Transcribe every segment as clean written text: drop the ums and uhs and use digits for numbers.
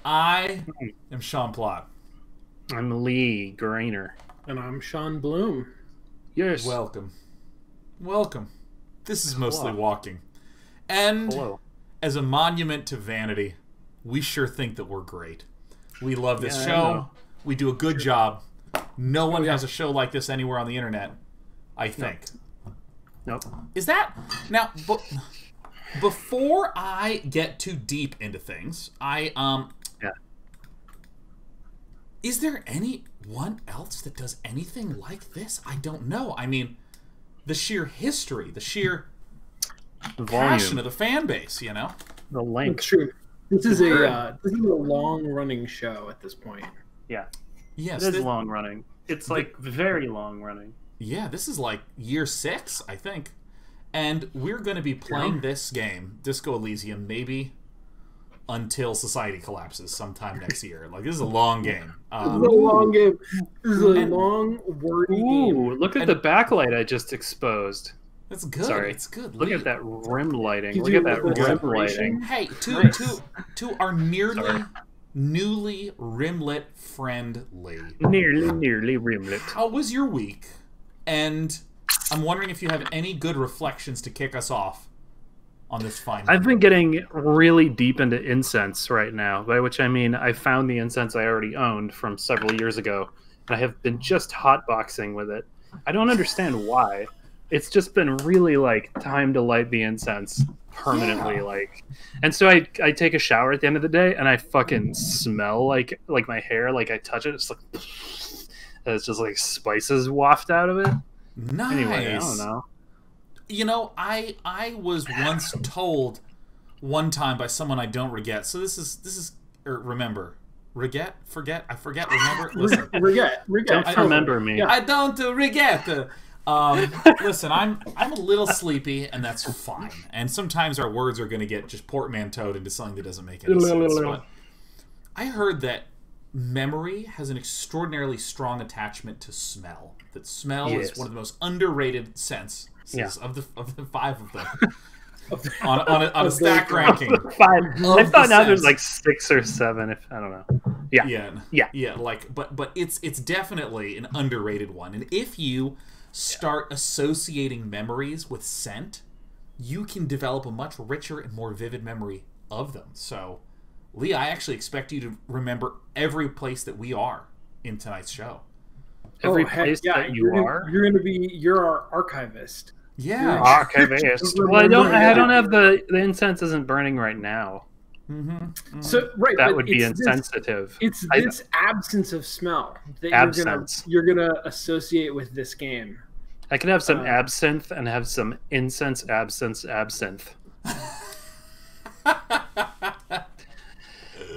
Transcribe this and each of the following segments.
I am Sean Plott. I'm Leigh Grainer. And I'm Sean Bloom. Yes. Welcome. Welcome. This is mostly Hello. walking. And Hello. as a monument to vanity, we sure think that we're great. We love this Yeah, I show. know. We do a good job. No one has a show like this anywhere on the internet, I think. Nope. Is that... Now, before I get too deep into things, Yeah. Is there anyone else that does anything like this? I don't know. I mean, the sheer history, the sheer The passion volume. of the fan base, you know? The It's length. true. This is a long-running show at this point. Yeah. Yes. It is long running. It's like very long running. Yeah, this is like year 6, I think. And we're going to be playing this game, Disco Elysium, maybe until society collapses sometime next year. Like, this is a long game. This is a long game. This is a long, wordy game. Ooh, look at the backlight I just exposed. It's good. Sorry. It's good. Look Lee. at that rim lighting. Did Look you at that look at rim separation? lighting. Hey, Nice. to our Sorry. newly rimlit friend Lee. Nearly rimlit. How was your week? And I'm wondering if you have any good reflections to kick us off on this fine. I've been getting really deep into incense right now, by which I mean I found the incense I already owned from several years ago, and I have been just hotboxing with it. I don't understand why. It's just been really like time to light the incense permanently, Yeah. like. And so I take a shower at the end of the day, and I fucking smell like my hair, like I touch it, it's like and it's just like spices waft out of it. Nice. Anyway, I don't know. You know, I was once told one time by someone I don't regret. So this is or remember, forget, remember. Listen, Regret. Don't remember me. Yeah. I don't regret. Listen, I'm a little sleepy, and that's fine. And sometimes our words are going to get just portmanteaued into something that doesn't make any sense. But I heard that memory has an extraordinarily strong attachment to smell. That smell is Yes. one of the most underrated senses Yeah. of the 5 of them. on a Of stack the- ranking. 5. I Of thought the now there's sense. like 6 or 7. If I don't know. Yeah. Yeah. Like, but it's definitely an underrated one. And if you start associating memories with scent, you can develop a much richer and more vivid memory of them. So, Lee, I actually expect you to remember every place that we are in tonight's show. Every heck place yeah, that you are. You're our archivist. Yeah. Archivist. Well, I don't have the incense isn't burning right now. So right, That but would be it's this- insensitive. It's I- this absence of smell that Absence. you're gonna associate with this game. I could have some absinthe and have some incense absinthe.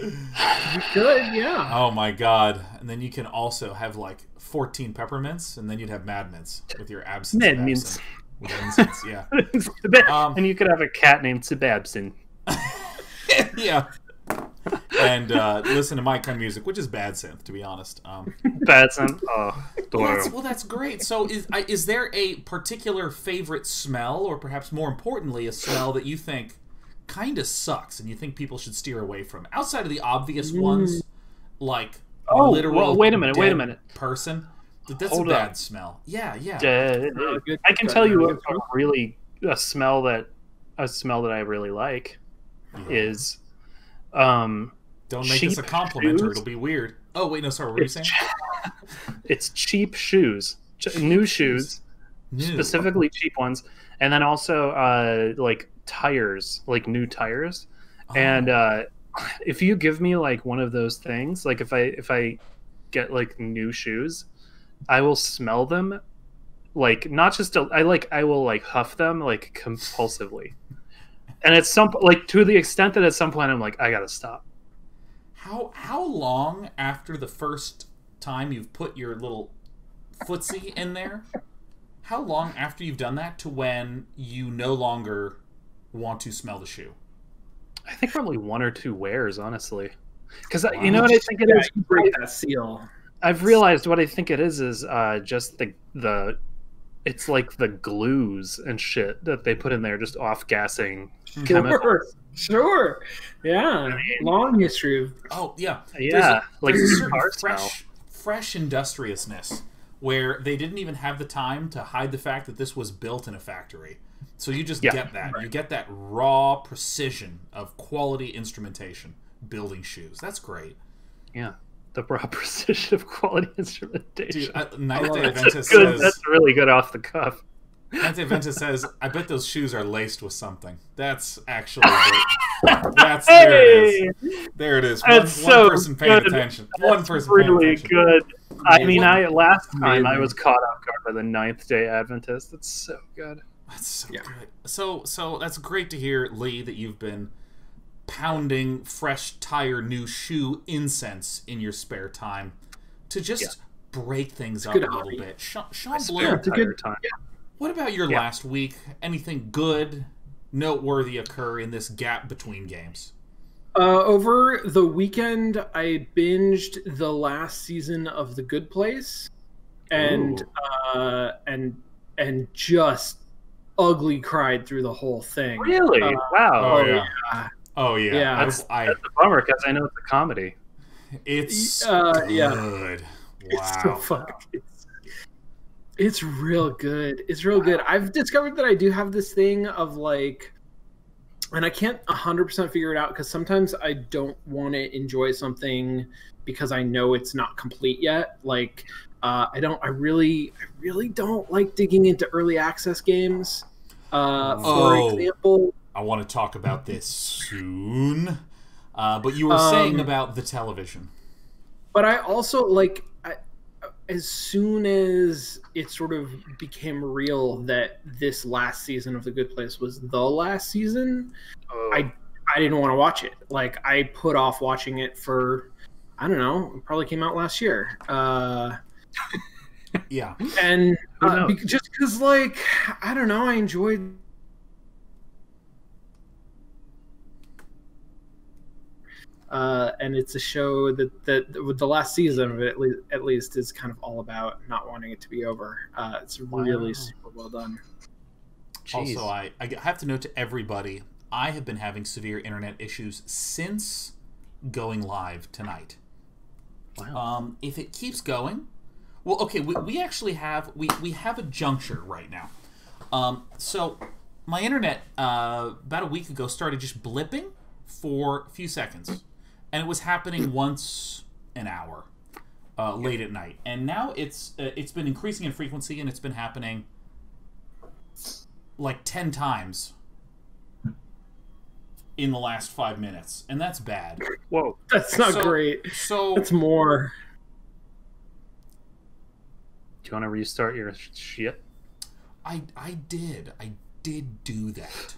You could, yeah. Oh my god. And then you can also have like 14 peppermints, and then you'd have mad mints with your absence. Mad of mints. absinthe. With incense, yeah. And you could have a cat named Sebabson. Yeah. And listen to my kind of music, which is bad synth, to be honest. Babson. Oh, Well, that's great. So, is there a particular favorite smell, or perhaps more importantly, a smell that you think kind of sucks and you think people should steer away from, outside of the obvious ones, like literal? wait a minute. Person. That's Hold a bad up. smell. Yeah. Good- I can good- tell you good a smell that I really like is Don't make this a cheap compliment, or shoes. it'll be weird. Oh wait, no, sorry. What were you saying? It's cheap shoes, new shoes, New. specifically cheap ones, and then also like tires, like new tires. And if you give me like one of those things, like if I get like new shoes, I will smell them, like not just I will like huff them like compulsively, and at some like to the extent that at some point I'm like I gotta stop. How long after the first time you've put your little footsie in there? How long after you've done that to when you no longer want to smell the shoe? I think probably 1 or 2 wears, honestly, because you know what I think it is. You break that seal. I've realized what I think it is just the it's like the glues and shit that they put in there, just off gassing Sure. Yeah. Long history of. Oh yeah. Yeah, There's a certain car smell. fresh industriousness where they didn't even have the time to hide the fact that this was built in a factory. So you just get that. Right. You get that raw precision of quality instrumentation building shoes. That's great. Yeah. The raw precision of quality instrumentation. Dude, Ninth Day Adventist says... That's really good off the cuff. Ninth Day Adventist says, I bet those shoes are laced with something. That's actually great. That's, there it is. There it is. One person paid attention. One person paid attention. Really good. I mean, last time I was caught off guard by the Ninth Day Adventist. That's so good. That's so good. So that's great to hear, Leigh, that you've been pounding fresh tire new shoe incense in your spare time to just break things up a little bit. Sean Blue, what about your last week? Anything good, noteworthy occur in this gap between games? Over the weekend, I binged the last season of The Good Place, and just ugly cried through the whole thing. Really? Wow. Oh yeah. That's a bummer because I know it's a comedy. It's good. It's so fucking. It's real good. It's real good. I've discovered that I do have this thing of like, and I can't 100% figure it out because sometimes I don't want to enjoy something because I know it's not complete yet. Like, I really don't like digging into early access games. For example, I want to talk about this soon. But you were saying about the television. But I also as soon as it sort of became real that this last season of The Good Place was the last season, I didn't want to watch it. Like, I put off watching it for, I don't know, it probably came out last year. Yeah. And just because, like, I don't know, I enjoyed... and it's a show that with the last season of it at least is kind of all about not wanting it to be over. It's really super well done. Jeez. Also, I have to note to everybody, I have been having severe internet issues since going live tonight. Wow. If it keeps going, well, okay, we actually have we have a juncture right now. So my internet about a week ago started just blipping for a few seconds. And it was happening once an hour late at night. And now it's been increasing in frequency, and it's been happening like 10 times in the last 5 minutes. And that's bad. Whoa. That's not great. So it's more. Do you want to restart your shit? I did do that.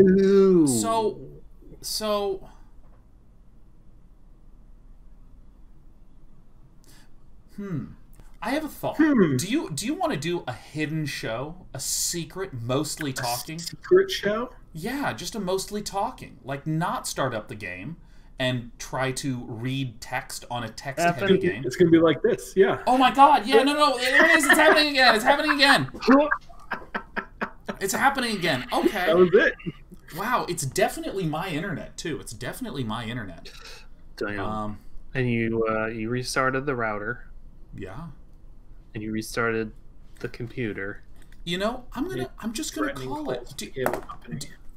Ooh. So I have a thought. Do you want to do a hidden show, a secret, mostly talking? A secret show? Yeah, just a mostly talking. Like, not start up the game and try to read text on a text-heavy game. It's gonna be like this, yeah. Oh my god! Yeah, no, there it is. It's happening again. It's happening again. It's happening again. Okay. That was it. Wow, it's definitely my internet too. It's definitely my internet. Damn. And you restarted the router. Yeah. And you restarted the computer. You know, I'm just gonna call it.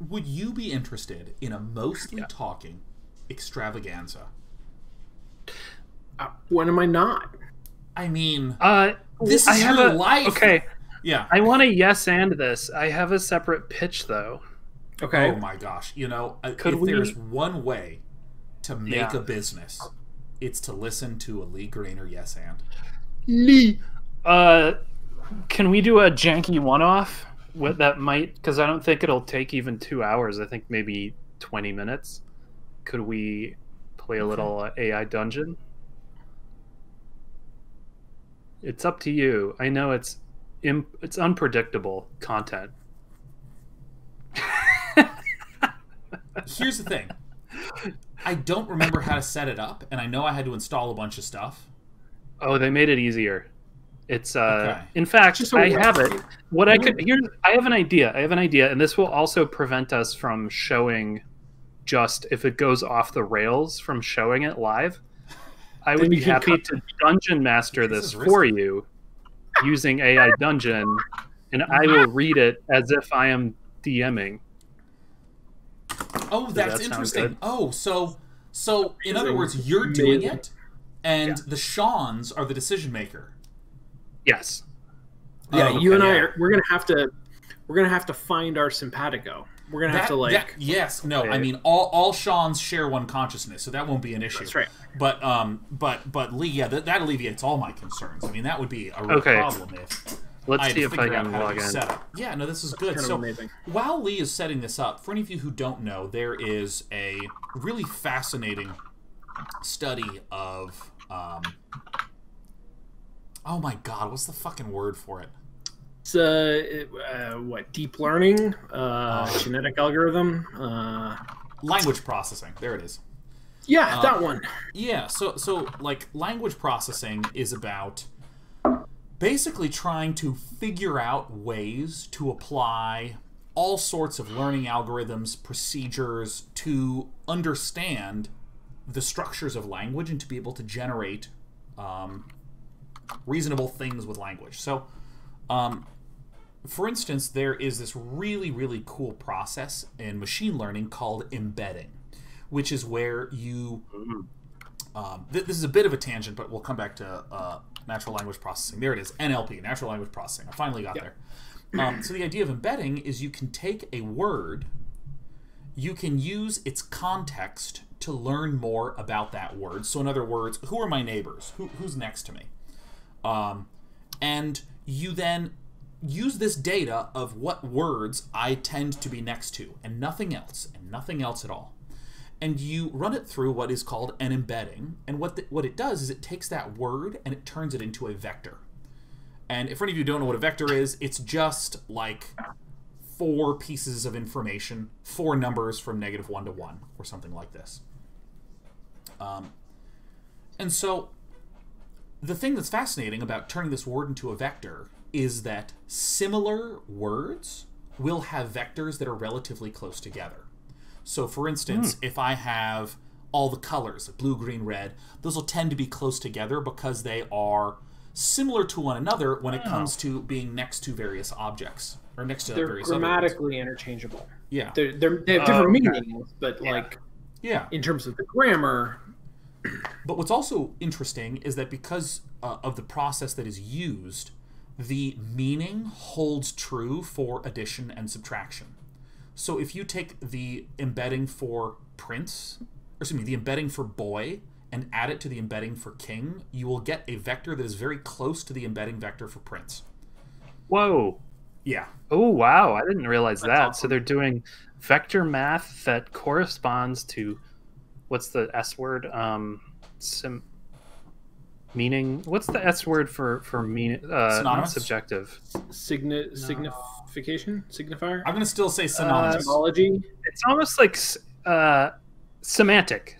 Would you be interested in a mostly talking extravaganza? When am I not? I mean, this is your life. Okay. Yeah. I want to yes and this. I have a separate pitch though. Okay. Oh my gosh. You know, there's one way to make a business, it's to listen to a Leigh Grainer yes and. Leigh, can we do a janky one-off? That might, because I don't think it'll take even 2 hours. I think maybe 20 minutes. Could we play a little AI dungeon? It's up to you. I know it's unpredictable content. Here's the thing. I don't remember how to set it up, and I know I had to install a bunch of stuff. Oh, they made it easier. It's Okay. in fact, Just a I have it. website. What I could here, I have an idea. And this will also prevent us from showing just if it goes off the rails from showing it live. I would Then be you can happy cut- to dungeon master This this is for risky. you using AI Dungeon, and I will read it as if I am DMing. Oh, that that's sound interesting. good? Oh, so in other words, you're doing it, and the Shawns are the decision maker. Yes. Yeah, Oh, you and okay, I yeah. are, we're gonna have to find our simpatico. We're gonna have to like yes, no, Okay. I mean all Shawns share one consciousness, so that won't be an issue. That's right. But Leigh, yeah, that alleviates all my concerns. I mean, that would be a real Okay. problem if Let's had see to if I figure out can how to log do in. setup. Yeah, no, this is good. kind of So amazing. while Leigh is setting this up, for any of you who don't know, there is a really fascinating study of oh my god, what's the fucking word for it? It's what deep learning, genetic algorithm. Language processing. There it is. Yeah, that one. Yeah, so like language processing is about basically trying to figure out ways to apply all sorts of learning algorithms, procedures to understand the structures of language and to be able to generate reasonable things with language. So, for instance, there is this really, really cool process in machine learning called embedding, which is where you... this is a bit of a tangent, but we'll come back to natural language processing. There it is, NLP, natural language processing. I finally got there. So the idea of embedding is you can take a word, you can use its context to learn more about that word. So in other words, who are my neighbors? Who's next to me? And you then use this data of what words I tend to be next to, and nothing else at all. And you run it through what is called an embedding, and what it does is it takes that word and it turns it into a vector. And if any of you don't know what a vector is, it's just like 4 pieces of information, 4 numbers from -1 to 1, or something like this. And so the thing that's fascinating about turning this word into a vector is that similar words will have vectors that are relatively close together. So, for instance, if I have all the colors, like blue, green, red, those will tend to be close together because they are similar to one another when it comes to being next to various objects, or next to They're various other words. grammatically interchangeable. Yeah. They have different meanings, but like Yeah. in terms of the grammar, But what's also interesting is that because of the process that is used, the meaning holds true for addition and subtraction. So if you take the embedding for prince, or excuse me, the embedding for boy, and add it to the embedding for king, you will get a vector that is very close to the embedding vector for prince. Whoa. Yeah. Oh, wow. I didn't realize that. awesome. So they're doing vector math that corresponds to what's the S word? Meaning. What's the S word for meaning? Not Synonymous? subjective. signification, signifier, I'm going to still say synonymous. etymology, It's almost like semantic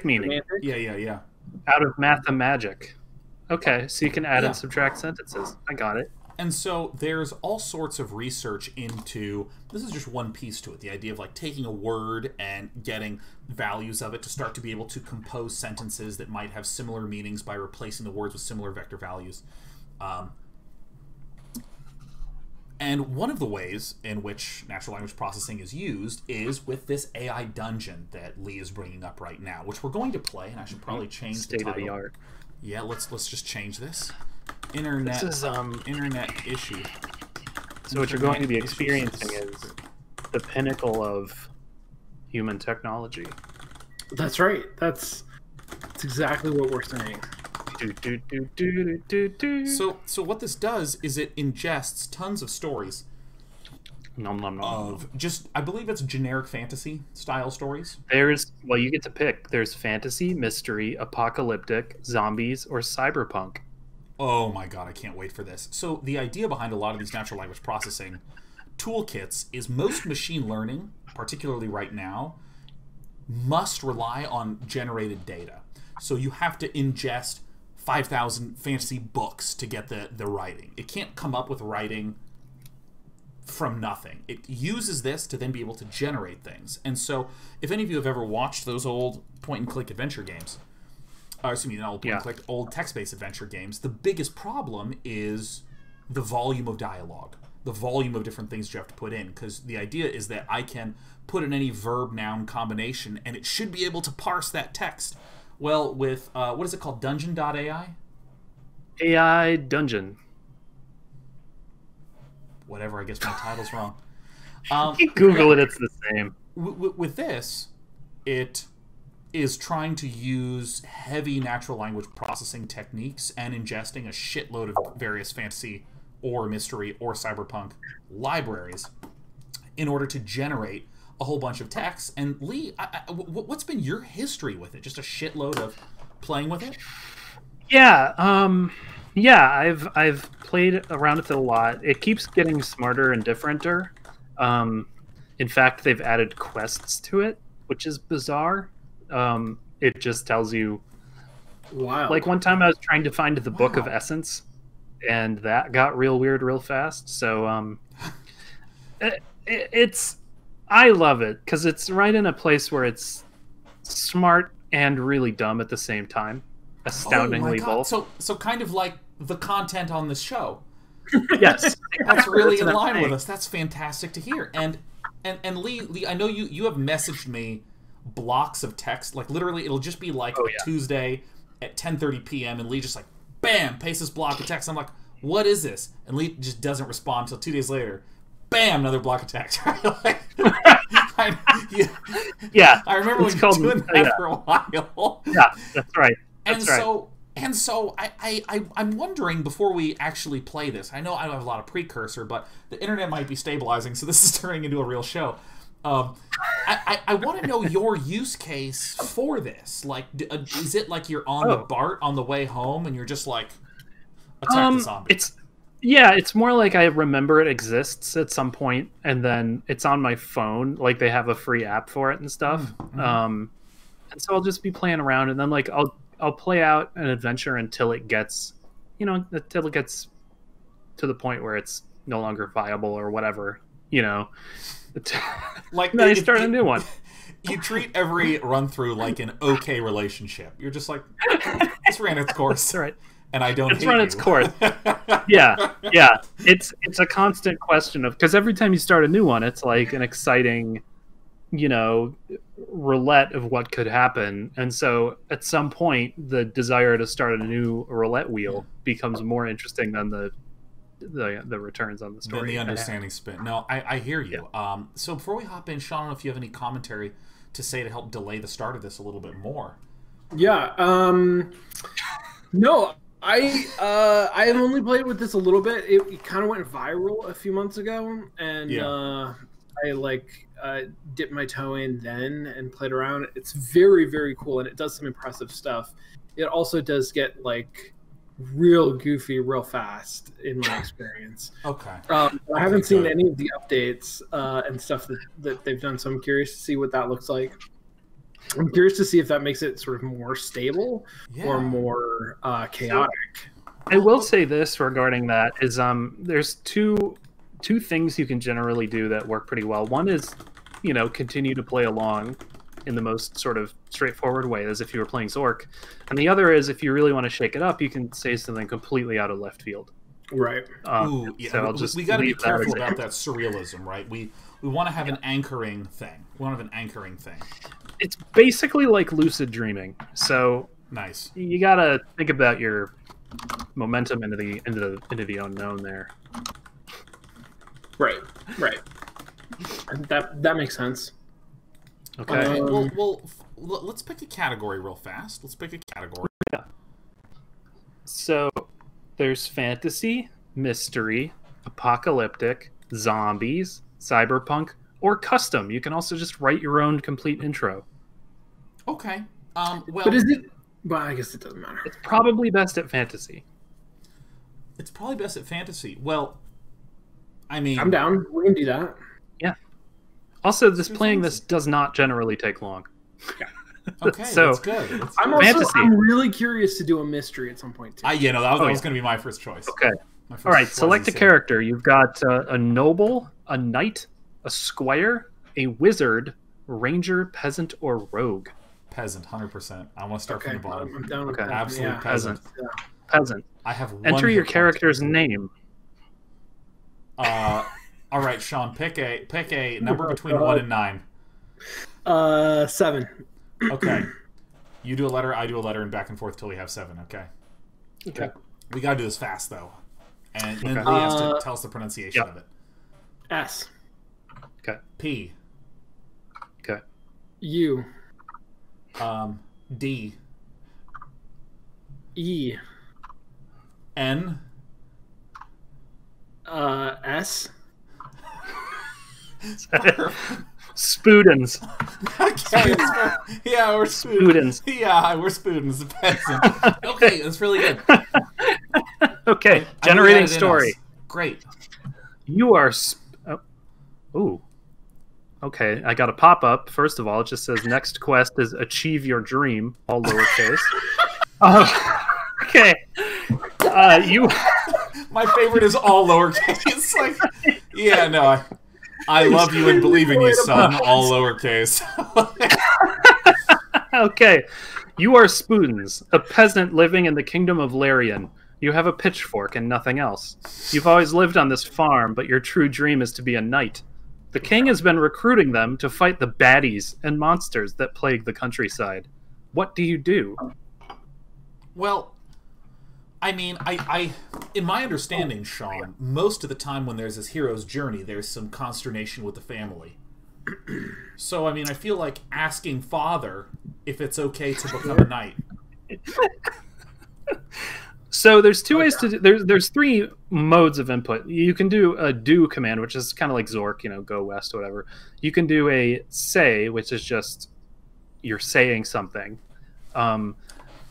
meaning semantic. Yeah. out of math and magic. Okay, so you can add Yeah. and subtract sentences. I got it. And so there's all sorts of research into, this is just one piece to it, the idea of like taking a word and getting values of it to start to be able to compose sentences that might have similar meanings by replacing the words with similar vector values. And one of the ways in which natural language processing is used is with this AI dungeon that Leigh is bringing up right now, which we're going to play, and I should probably change the State title. of the art. Yeah, let's just change this. Internet This is internet issue. so what you're going to be experiencing is the pinnacle of human technology. That's right. That's exactly what we're saying. So what this does is it ingests tons of stories Nom, nom, nom. of just, I believe it's generic fantasy style stories. Well, you get to pick. There's fantasy, mystery, apocalyptic, zombies, or cyberpunk. Oh my god, I can't wait for this. So the idea behind a lot of these natural language processing toolkits is most machine learning, particularly right now, must rely on generated data. So you have to ingest 5,000 fantasy books to get the writing. It can't come up with writing from nothing. It uses this to then be able to generate things. And so, if any of you have ever watched those old point-and-click adventure games, old text-based adventure games, the biggest problem is the volume of dialogue, the volume of different things you have to put in, because the idea is that I can put in any verb-noun combination, and it should be able to parse that text. Well, with, what is it called, Dungeon.ai? AI Dungeon. Whatever, I guess my title's wrong. You Google it, it's the same. With this, it is trying to use heavy natural language processing techniques and ingesting a shitload of various fantasy or mystery or cyberpunk libraries in order to generate a whole bunch of text. And Leigh, what's been your history with it? Just a shitload of playing with it? Yeah, I've played around with it a lot. It keeps getting smarter and differenter. In fact, they've added quests to it, which is bizarre. It just tells you. Wow. Like one time I was trying to find the Book of Essence, and that got real weird real fast. So I love it because it's right in a place where it's smart and really dumb at the same time. Astoundingly both. So kind of like the content on this show. Yes. That's really in line with us. That's fantastic to hear. And Leigh, I know you have messaged me blocks of text. Like literally it'll just be like Tuesday at 10:30 p.m. and Leigh just like bam, pastes this block of text. I'm like, what is this? And Leigh just doesn't respond until 2 days later. Bam, another block of text. I remember when you were doing that for a while. Yeah, that's right. And so I'm wondering, before we actually play this, I know I have a lot of precursor, but the internet might be stabilizing, so this is turning into a real show. I want to know your use case for this. Like, is it like you're on the BART on the way home, and you're just like, attack the zombie? It's more like I remember it exists at some point, and then it's on my phone. Like they have a free app for it and stuff. Mm-hmm. And so I'll just be playing around, and then like I'll play out an adventure until it gets, to the point where it's no longer viable or whatever, Like then I start a new one. You treat every run through like an okay relationship. You're just like, it's ran its course. That's right. And I don't. It's run its course. Yeah. It's a constant question of, because every time you start a new one, it's like an exciting, roulette of what could happen. And so at some point, the desire to start a new roulette wheel becomes more interesting than the returns on the story. Than the understanding spin. No, I hear you. Yeah. So before we hop in, Sean, I don't know if you have any commentary to say to help delay the start of this a little bit more. Yeah. No. I have only played with this a little bit. It kind of went viral a few months ago, and I dipped my toe in then and played around. It's very, very cool, and it does some impressive stuff. It also does get like real goofy real fast in my experience. Okay. I haven't seen any of the updates and stuff that they've done, so I'm curious to see what that looks like. I'm curious to see if that makes it sort of more stable or more chaotic. I will say this regarding that is there's two things you can generally do that work pretty well. One is, continue to play along in the most sort of straightforward way as if you were playing Zork. And the other is, if you really want to shake it up, you can say something completely out of left field. Right. Ooh, yeah. So we got to be careful about that surrealism, right? We want to have an anchoring thing. We want to have an anchoring thing. It's basically like lucid dreaming. So nice. You got to think about your momentum into the unknown there. Right. That makes sense. Okay. Well, let's pick a category real fast. Yeah. So there's fantasy, mystery, apocalyptic, zombies, cyberpunk, or custom. You can also just write your own complete intro. Okay. But is it? Well, I guess it doesn't matter. It's probably best at fantasy. Well, I mean, I'm down. We can do that. Yeah. Also, playing this does not generally take long. Yeah. Okay, So, that's good. That's I'm good. also Fantasy. I'm really curious to do a mystery at some point too. That was going to be my first choice. Okay. My first All right. choice Select a is- character. You've got a noble, a knight, a squire, a wizard, ranger, peasant, or rogue. Peasant, 100%. I want to start Okay, from the bottom. I'm down with Okay. that. Absolute Yeah. peasant. Peasant. I have one Enter your hit point. character's name. All right, Sean, pick a number between 1 and 9. 7. Okay. You do a letter, I do a letter, and back and forth till we have 7, okay? Okay. We gotta do this fast, though. And then Okay. Leigh has to tell us the pronunciation Yep. of it. S. Okay. P. Okay. U. D. E. N. S. Spudens. Okay. Yeah, we're Spudens. Yeah, we're Spudens. Peasant. Okay, that's really good. Okay. I knew we Generating had it in story. us. Great. You are. Ooh. Okay, I got a pop up. First of all, it just says next quest is achieve your dream, all lowercase. Okay. You. My favorite is all lowercase. Like, yeah, no, I love you and believe in you, son. All lowercase. Okay. You are Spudens, a peasant living in the kingdom of Larian. You have a pitchfork and nothing else. You've always lived on this farm, but your true dream is to be a knight. The king has been recruiting them to fight the baddies and monsters that plague the countryside. What do you do? Well, I mean, I in my understanding, Sean, most of the time when there's this hero's journey, there's some consternation with the family. So, I mean, I feel like asking father if it's okay to become a knight. So there's two ways to do, there's 3 modes of input. You can do a do command, which is kind of like Zork, go west or whatever. You can do a say, which is just you're saying something, and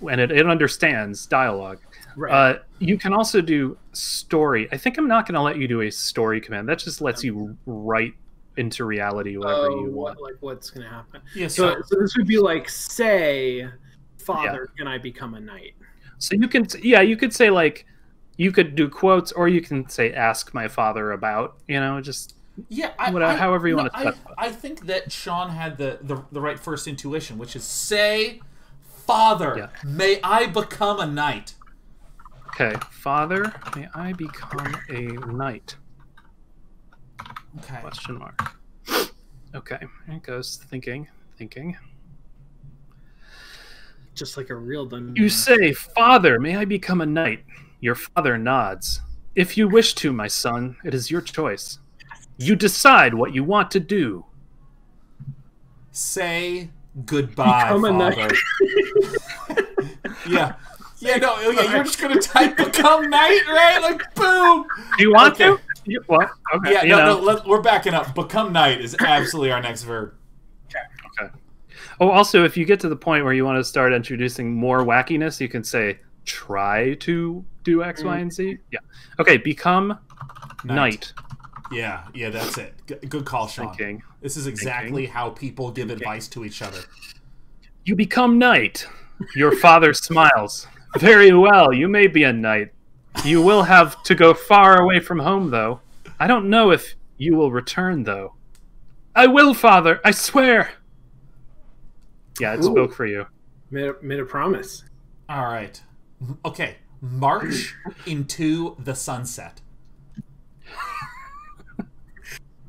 it understands dialogue. Right. You can also do story. I think I'm not going to let you do a story command. That just lets you write into reality whatever you want. Like what's going to happen? Yeah, So this would be like, say, father, can I become a knight? So you could say like, you could do quotes, or you can say ask my father about, just however you want to specify. I think that Sean had the right first intuition, which is say, father, may I become a knight? Okay, father, may I become a knight? Okay. Question mark. Okay, here it goes. Thinking. Just like a real dungeon. You say, father, may I become a knight? Your father nods. If you wish to, my son, it is your choice. You decide what you want to do. Say goodbye, Become a father. knight. Yeah. Yeah, no, you're just gonna type become knight, right? Like, boom! Do you want Okay. to? What? Okay. Yeah, no, we're backing up. Become knight is absolutely our next verb. Okay. Oh, also, if you get to the point where you want to start introducing more wackiness, you can say, try to do X, Y, and Z. Yeah. Okay, become knight. Yeah, that's it. Good call, Sean. Thinking. This is exactly how people give advice to each other. You become knight. Your father smiles. Very well, you may be a knight. You will have to go far away from home, though. I don't know if you will return, though. I will, father, I swear. Yeah, it spoke for you. Made a promise. All right. Okay. March into the sunset.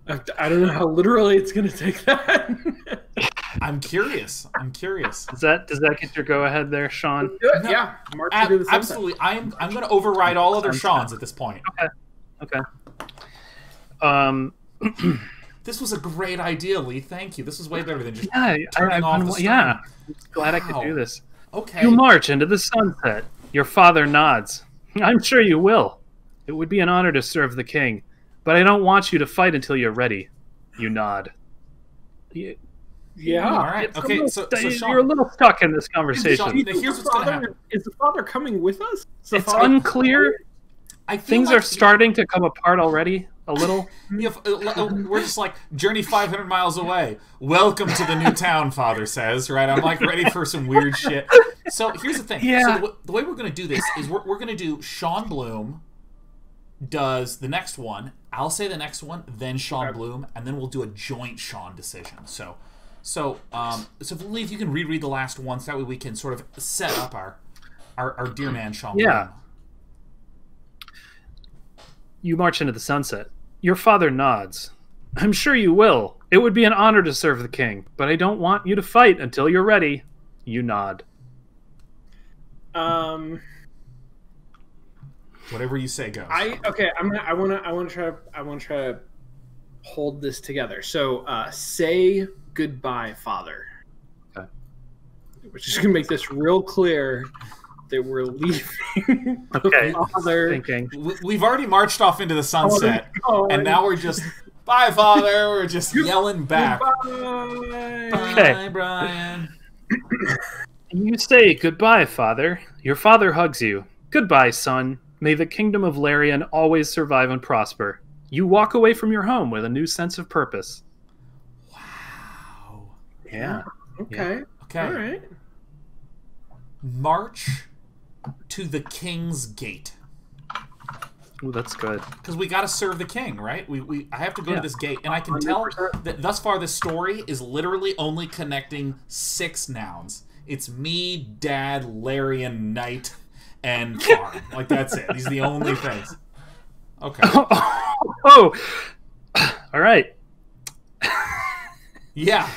I don't know how literally it's going to take that. I'm curious. Does that get your go ahead there, Sean? No, yeah. March into the sunset. Absolutely. I'm going to override all other Sean's at this point. Okay. This was a great idea, Leigh. Thank you. This was way better than just I'm glad I could do this. Okay. You march into the sunset. Your father nods. I'm sure you will. It would be an honor to serve the king, but I don't want you to fight until you're ready. You nod. Yeah. All right. Okay. So Sean, you're a little stuck in this conversation. Sean, here's what's going to happen. Is the father coming with us? It's unclear. I feel Things like are starting to come apart already. a little. We're just like, journey 500 miles away. Welcome to the new town, Father says, right? I'm like ready for some weird shit. So here's the thing. Yeah. So the way we're going to do this is we're going to do Sean Bloom does the next one. I'll say the next one, then Sean Bloom, and then we'll do a joint Sean decision. So Leigh, if you can reread the last one, so that way we can sort of set up our dear man Sean Bloom. You march into the sunset. Your father nods. I'm sure you will. It would be an honor to serve the king, but I don't want you to fight until you're ready. You nod. Whatever you say goes. I want to try to hold this together. So say goodbye, Father. Okay. We're just gonna make this real clear that we're leaving. Okay. Father. Thinking. We've already marched off into the sunset, and now we're just bye, Father. We're just yelling back. Goodbye. Bye, Brian. You say goodbye, Father. Your father hugs you. Goodbye, son. May the kingdom of Larian always survive and prosper. You walk away from your home with a new sense of purpose. Wow. Yeah. Okay. Okay. All right. March to the king's gate. Ooh, that's good. Because we got to serve the king, right? I have to go to this gate, and I can tell that thus far this story is literally only connecting 6 nouns. It's me, Dad, Larian, Knight, and farm. Like, that's it. These are the only things. Okay. Oh! All right. Yeah.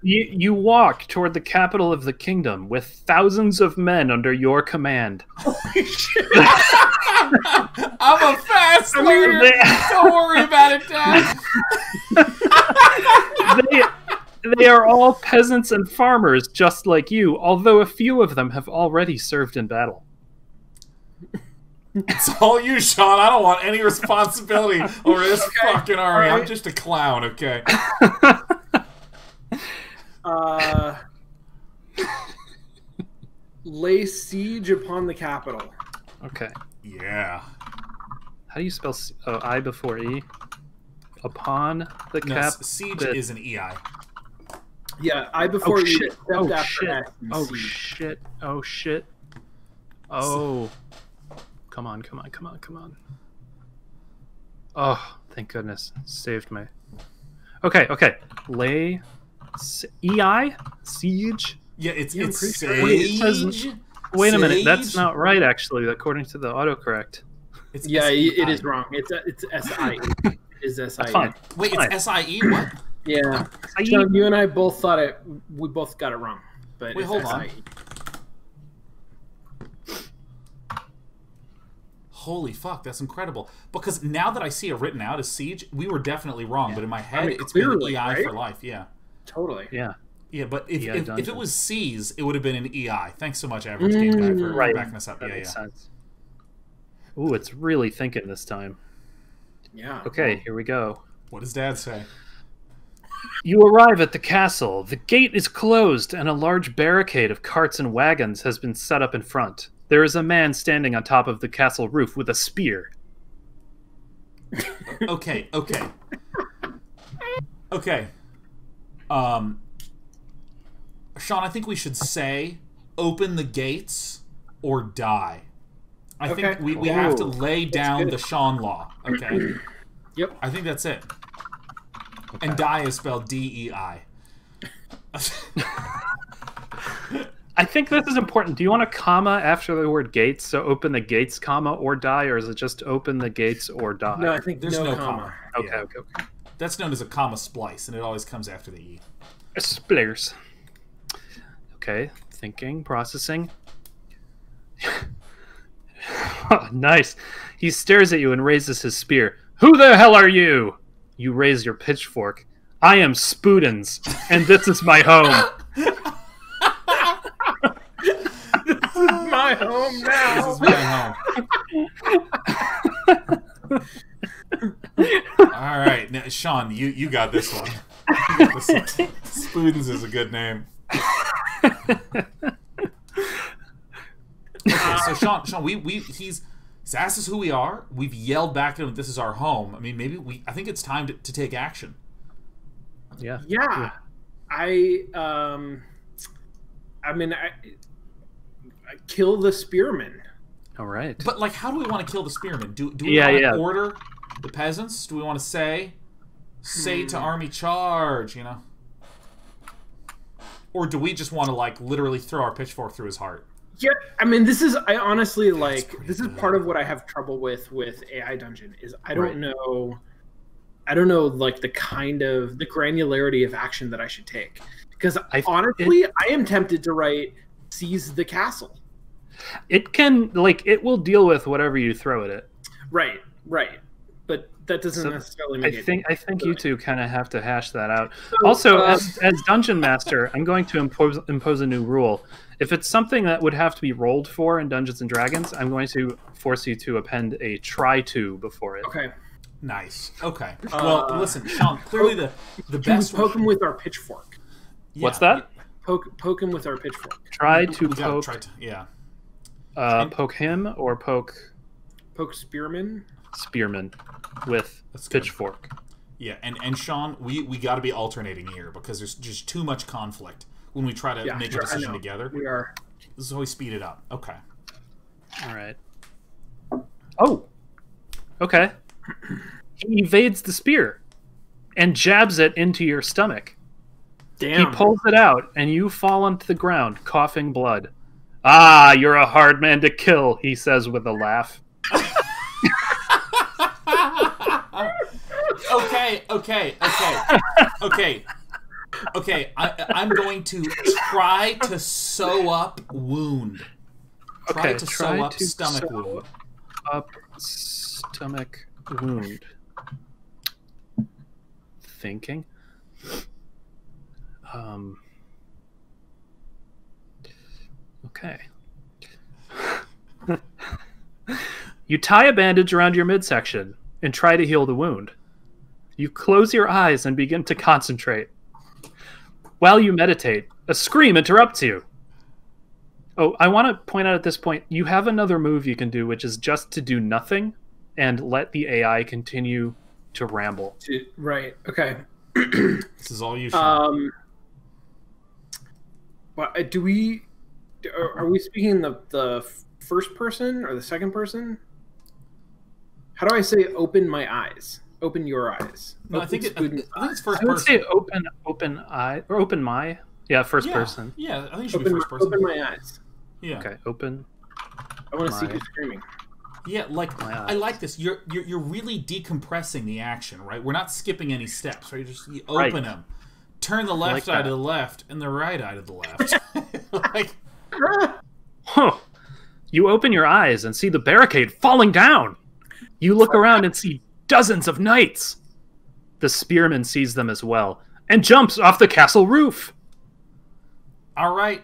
You walk toward the capital of the kingdom with thousands of men under your command. Holy shit. I'm a fast learner. Don't worry about it, Dad. They are all peasants and farmers just like you, although a few of them have already served in battle. It's all you, Sean. I don't want any responsibility over this fucking army. I'm just a clown, okay? Lay siege upon the capital. Okay. Yeah. How do you spell I before E? Upon the cap. Siege is an EI. Yeah, I before E. Shit. Except after Shit. X and C. Shit. Oh shit. Oh. Come on. Oh, thank goodness. Saved me. Okay. Lay EI? Siege? Yeah, it's sage. Wait a minute, that's not right actually, according to the autocorrect. It's yeah, S-E-I. it is wrong. It's SIE. It is SIE. Fine. Wait, Fine. it's SIE? What? Yeah. John, you and I both thought it. We both got it wrong. But Wait, it's hold on. SIE. Holy fuck, that's incredible. Because now that I see it written out as siege, we were definitely wrong. But in my head, it's clearly, been EI right? for life. Yeah. Totally. Yeah. Yeah, but if it was C's, it would have been an EI. Thanks so much, Average Game Guy, for backing us up. That makes sense. Ooh, it's really thinking this time. Yeah. Okay, here we go. What does Dad say? You arrive at the castle. The gate is closed, and a large barricade of carts and wagons has been set up in front. There is a man standing on top of the castle roof with a spear. Okay. Sean, I think we should say, open the gates or die. I think we have to lay down the Sean law. Okay. Yep. I think that's it. Okay. And die is spelled D-E-I. I think this is important. Do you want a comma after the word gates? So open the gates, comma, or die, or is it just open the gates or die? No, I think there's no comma. Okay, Yeah. okay. That's known as a comma splice, and it always comes after the E. Splitters. Okay, thinking, processing. Nice. He stares at you and raises his spear. Who the hell are you? You raise your pitchfork. I am Spoodins, and this is my home. This is my home now. This is my home. All right, now, Sean, you got this one. Spoodins is a good name. Okay, so Sean, He's asked us who we are. We've yelled back at him, "This is our home." I mean, maybe I think it's time to take action. Yeah. Yeah. I kill the spearman. All right. But like, how do we want to kill the spearmen? Do we want to order the peasants? Do we want to say to army charge? You know, or do we just want to like literally throw our pitchfork through his heart? Yeah, I mean, this is part of what I have trouble with AI Dungeon is I don't know like the granularity of action that I should take, because honestly I am tempted to write seize the castle. It will deal with whatever you throw at it. Right. But that doesn't necessarily make it. I think you two kind of have to hash that out. So, also, as Dungeon Master, I'm going to impose a new rule. If it's something that would have to be rolled for in Dungeons and Dragons, I'm going to force you to append a try to before it. Okay. Nice. Okay. Well, listen, Sean. Clearly, the best. Poke him with our pitchfork. Yeah, what's that? Poke him with our pitchfork. Try to poke. Poke him or poke spearman. Spearman with pitchfork. Yeah, and Sean, we got to be alternating here because there's just too much conflict when we try to make a decision together. We are. This is how we speed it up. Okay. All right. Oh. Okay. He evades the spear and jabs it into your stomach. Damn. He pulls it out, and you fall onto the ground, coughing blood. "Ah, you're a hard man to kill," he says with a laugh. Okay. I'm going to try to sew up wound. Try to sew up stomach wound. Up stomach wound. Thinking. Okay. You tie a bandage around your midsection and try to heal the wound. You close your eyes and begin to concentrate. While you meditate, a scream interrupts you. Oh, I want to point out at this point, you have another move you can do, which is just to do nothing and let the AI continue to ramble. Right. Okay. This is all you, Sean. Are we speaking the first person or the second person? How do I say open my eyes? Open your eyes. No, I think it's first person. I would say open eye or open my. Yeah, first person. Yeah, I think it should be first person. Open my eyes. Yeah. Okay, open. I want to see you screaming. Yeah, like I like this. You're really decompressing the action, right? We're not skipping any steps, right? You open them, turn the left eye to the left, and the right eye to the left. Like, huh? You open your eyes and see the barricade falling down. You look around and see dozens of knights. The spearman sees them as well and jumps off the castle roof. All right,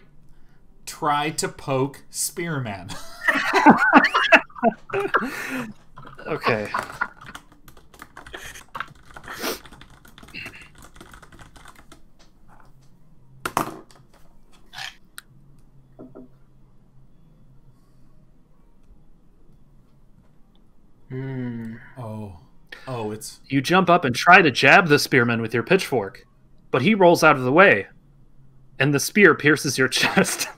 try to poke spearman. Okay. Oh, it's... You jump up and try to jab the spearman with your pitchfork, but he rolls out of the way, and the spear pierces your chest.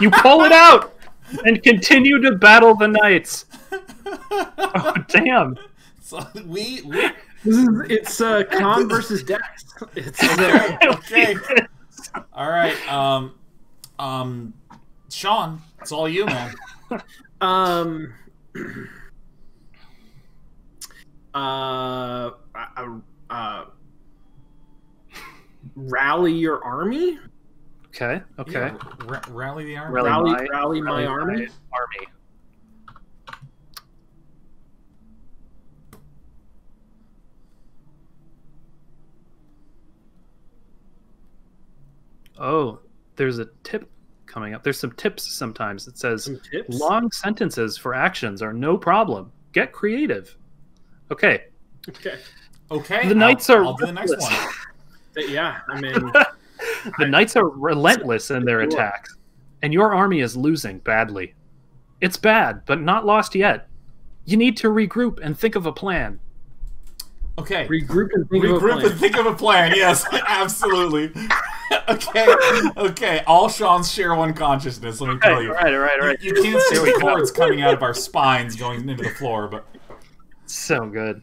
You pull it out and continue to battle the knights. Oh, damn. So it's Con versus Dex. Okay. All right. Sean, it's all you, man. Rally your army. Okay. Yeah, rally the army. Rally my army. Oh, there's a tip coming up. There's some tips sometimes. It says long sentences for actions are no problem. Get creative. Okay. The knights I'll do the next one. Yeah, I mean... The knights are relentless in their attacks, and your army is losing badly. It's bad, but not lost yet. You need to regroup and think of a plan. Okay. Regroup and think of a plan. Regroup and think of a plan. Yes, absolutely. Okay. All Sean's share one consciousness. Let me tell you. All right. You can't see the cords coming out of our spines going into the floor, but so good.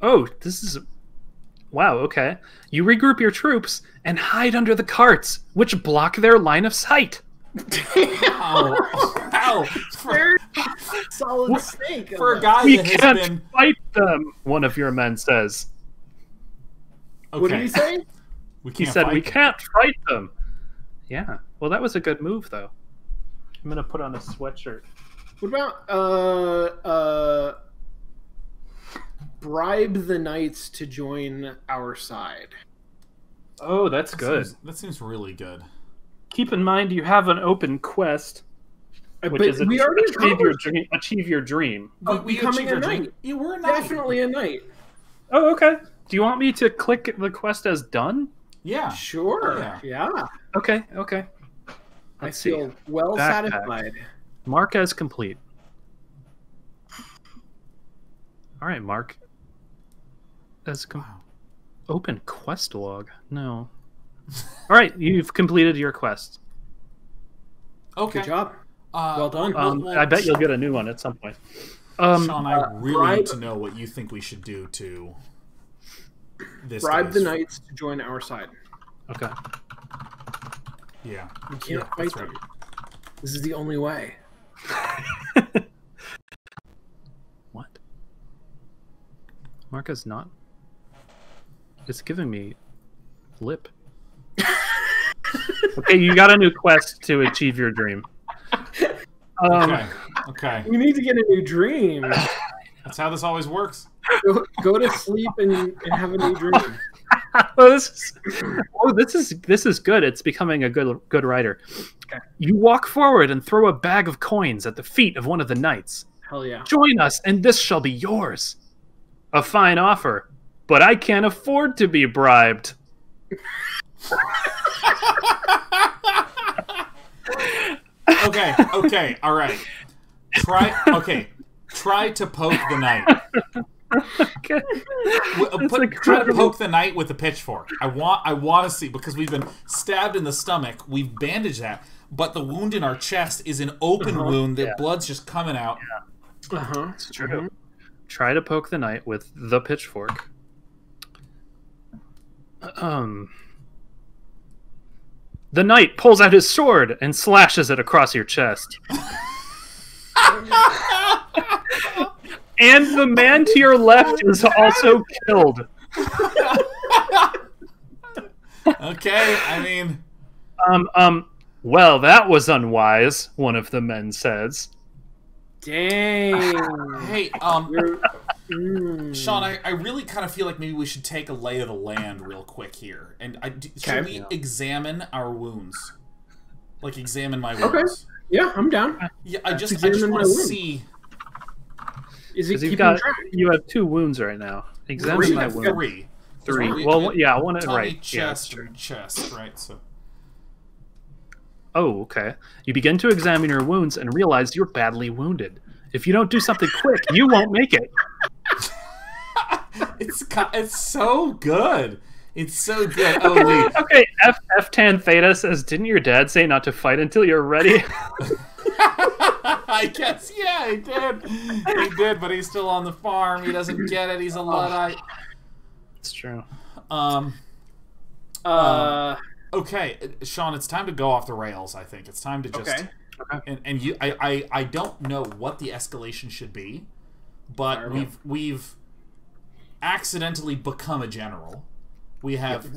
Oh, this is... Wow, okay. You regroup your troops and hide under the carts, which block their line of sight. Ow. Very solid snake. For a guy We that has can't been... fight them, one of your men says. Okay. What did he say? He said, we can't fight them. Yeah. Well, that was a good move, though. I'm going to put on a sweatshirt. What about bribe the knights to join our side? Oh, that's good. That seems really good. Keep in mind you have an open quest, which But is we already achieve your dream. Of becoming a knight. You were a knight. Definitely a knight. Oh, okay. Do you want me to click the quest as done? Yeah. Sure. Yeah. Okay. I feel well satisfied. Mark as complete. All right, Mark. Open quest log. No. All right, you've completed your quest. Okay. Good job. Well done. I bet you'll get a new one at some point. Sean, I really need to know what you think we should do to this. Bribe the knights to join our side. Okay. Yeah. We can't fight them. This is the only way. What? Mark is not. It's giving me lip. Okay, you got a new quest to achieve your dream. Okay. Um, We need to get a new dream. That's how this always works. Go to sleep and have a new dream. this is good. It's becoming a good writer. Okay. You walk forward and throw a bag of coins at the feet of one of the knights. Hell yeah. Join us, and this shall be yours. A fine offer, but I can't afford to be bribed. Okay, all right. Try to poke the knight. Okay. Try to poke the knight with a pitchfork. I want to see, because we've been stabbed in the stomach. We've bandaged that, but the wound in our chest is an open wound that blood's just coming out. Uh-huh. It's true. Try to poke the knight with the pitchfork. The knight pulls out his sword and slashes it across your chest. And the man to your left is also killed. Okay, I mean... Well, that was unwise, one of the men says. Dang. Hey, Sean, I really kind of feel like maybe we should take a lay of the land real quick here. And should we examine our wounds? Like, examine my wounds? Okay. Yeah, I'm down. Yeah, I just want to see... Is it keeping track? You have 2 wounds right now. Examine my wounds. 3. 3. Well, yeah, one at right. Chest, right? So. Oh, okay. You begin to examine your wounds and realize you're badly wounded. If you don't do something quick, you won't make it. It's so good. It's so good. Oh, Leigh. Okay, F10 Theta says, didn't your dad say not to fight until you're ready? I guess, yeah, he did. He did, but he's still on the farm. He doesn't get it. He's a Luddite. It's true. Okay, Sean, it's time to go off the rails, I think. It's time to just... Okay. And you, I don't know what the escalation should be, but we've accidentally become a general. We have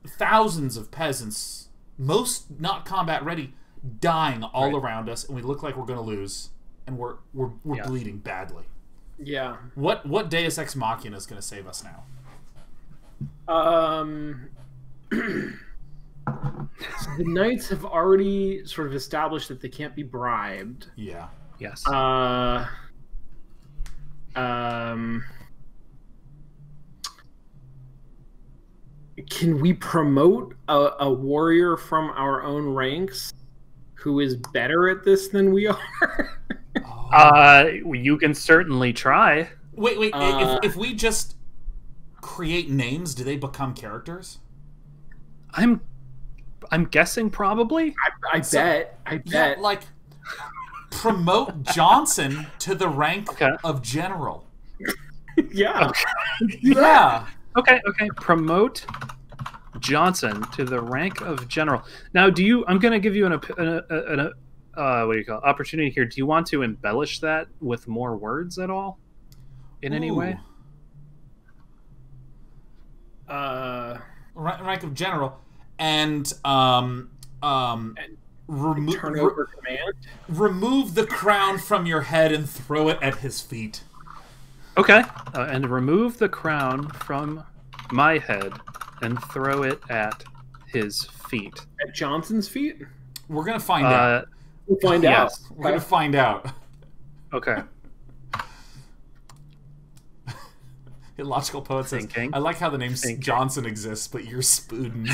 thousands of peasants, most not combat ready, dying all around us, and we look like we're going to lose, and we're bleeding badly. Yeah. What Deus Ex Machina is going to save us now? So the knights have already sort of established that they can't be bribed. Yeah. Yes. can we promote a warrior from our own ranks who is better at this than we are? You can certainly try. Wait. If we just create names, do they become characters? I'm guessing probably. I bet. Yeah, like promote Johnson to the rank of general. Yeah. Yeah. Okay. Promote Johnson to the rank of general. Now, I'm going to give you what do you call it, opportunity here. Do you want to embellish that with more words at all? In any way? Rank of general, and remove the crown from your head and throw it at his feet. Okay, and remove the crown from my head and throw it at his feet. At Johnson's feet? We're gonna find out. We'll find out. We're gonna find out. Okay. Illogical Poet says, I like how the name Johnson exists, but you're Spoodens.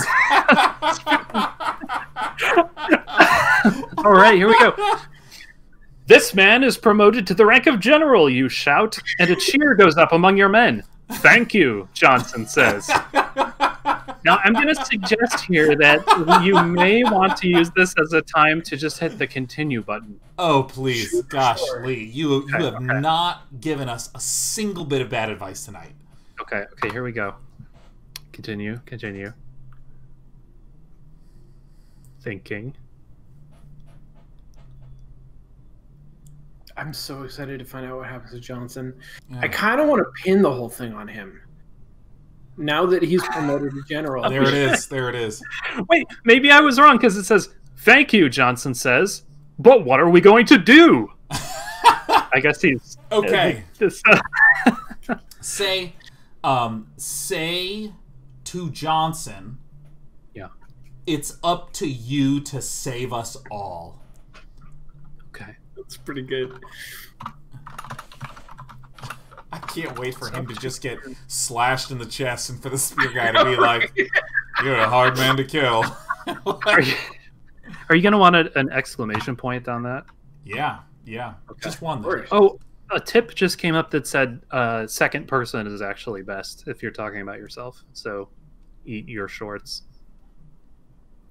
All right, here we go. This man is promoted to the rank of general, you shout, and a cheer goes up among your men. Thank you, Johnson says. Now, I'm going to suggest here that you may want to use this as a time to just hit the continue button. Oh, please. Gosh, Leigh, you have not given us a single bit of bad advice tonight. Okay, here we go. Continue. Thinking. I'm so excited to find out what happens to Johnson. Yeah. I kind of want to pin the whole thing on him. Now that he's promoted to general. There it is. Wait, maybe I was wrong because it says, thank you, Johnson says. But what are we going to do? I guess he's... Okay. Say to Johnson, it's up to you to save us all. Okay. That's pretty good. I can't wait for him to just get slashed in the chest and for the spear guy to be like, you're a hard man to kill. Are you going to want an exclamation point on that? Yeah. Okay. Just one there. Oh, a tip just came up that said second person is actually best if you're talking about yourself. So eat your shorts.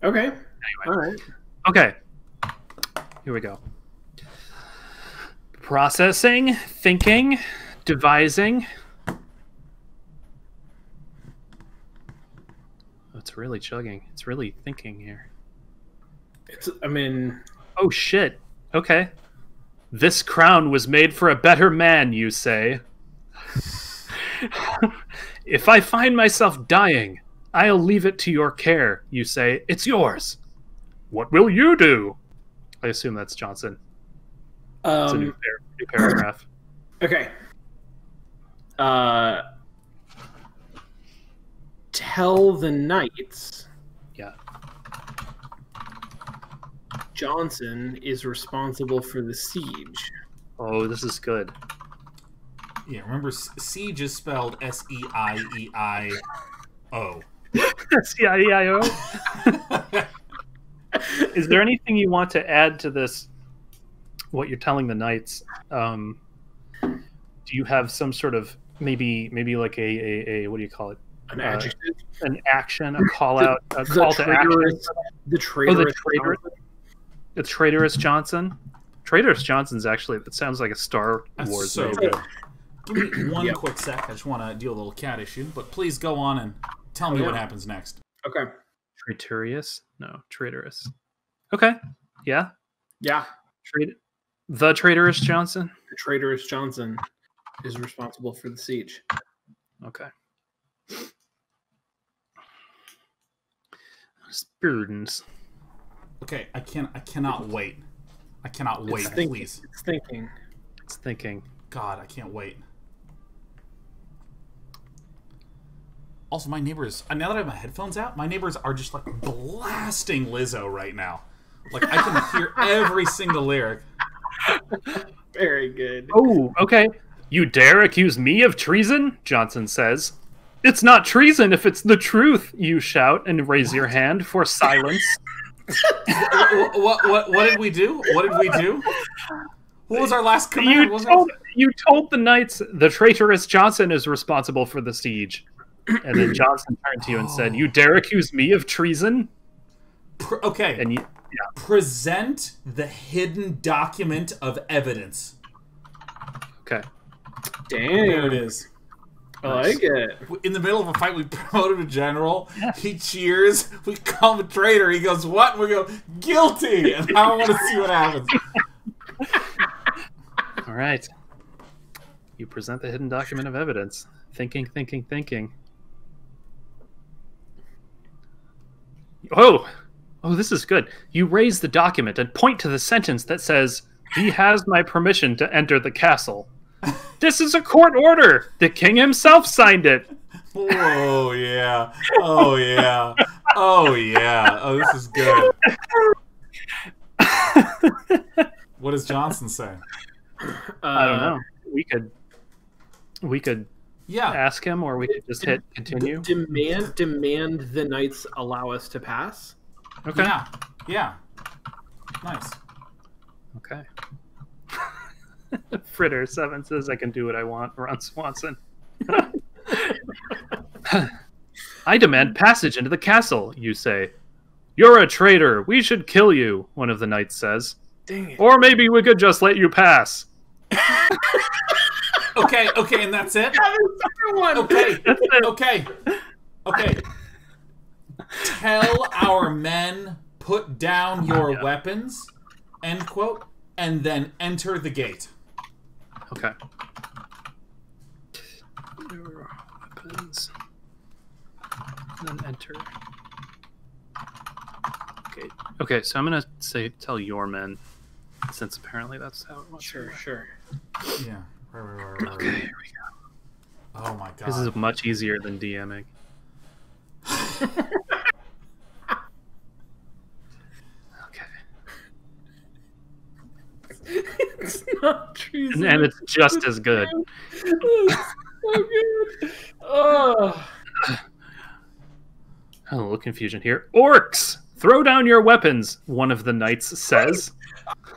Okay. Anyway. All right. Okay. Here we go. Processing, thinking, devising. It's really chugging. It's really thinking here. Oh, shit. Okay. This crown was made for a better man, you say. If I find myself dying, I'll leave it to your care, you say. It's yours. What will you do? I assume that's Johnson. It's a new paragraph. Okay. Tell the knights. Yeah. Johnson is responsible for the siege. Oh, this is good. Yeah, remember, siege is spelled S-E-I-E-I-O. S-E-I-E-I-O? Is there anything you want to add to this, what you're telling the knights? Do you have some sort of, maybe like a what do you call it? An adjective? An action, a call out, a call to action? The traitorous The traitorous Johnson? Traitorous Johnson's actually, that sounds like a Star Wars so movie. good. Give me one quick sec. I just want to deal with a little cat issue, but please go on and tell me what happens next. Okay. Traitorous? No, traitorous. Okay. Yeah? Yeah. The traitorous Johnson? The traitorous Johnson is responsible for the siege. Okay. Burdens. Okay, I cannot wait. I cannot wait, please. It's thinking. It's thinking. God, I can't wait. Also, my neighbors, now that I have my headphones out, my neighbors are just like blasting Lizzo right now. Like, I can hear every single lyric. Very good. Oh, okay. You dare accuse me of treason? Johnson says. It's not treason if it's the truth, you shout and raise your hand for silence. What did we do? What did we do? What was our last command? You told the knights the traitorous Johnson is responsible for the siege. And then Johnson turned to you and said, "You dare accuse me of treason?" Okay. And present the hidden document of evidence. Okay. Damn. There it is. I like it. In the middle of a fight, we promote him to general. Yeah. He cheers. We call him a traitor. He goes, "What?" And we go, "Guilty." And now I want to see what happens. All right. You present the hidden document of evidence. Thinking. Oh, this is good. You raise the document and point to the sentence that says, "He has my permission to enter the castle." This is a court order. The king himself signed it. Oh, yeah. Oh, yeah. Oh, yeah. Oh, this is good. What does Johnson say? I don't know. We could ask him, or we could just hit continue. Demand the knights allow us to pass. Okay. Yeah. Nice. Okay. Fritter7 says, "I can do what I want." Ron Swanson. "I demand passage into the castle," you say. "You're a traitor. We should kill you," one of the knights says. Dang it. "Or maybe we could just let you pass." Okay, and that's it? Okay. Tell our men, put down your weapons, end quote, and then enter the gate. Okay. Your weapons. And then enter. Okay, so I'm going to tell your men, since apparently that's how it wants. Sure. Yeah. Right. Okay, here we go. Oh my god. This is much easier than DMing. Okay. It's not treason. And it's just as good. It's so good. Oh. A little confusion here. "Orcs! Throw down your weapons," one of the knights says.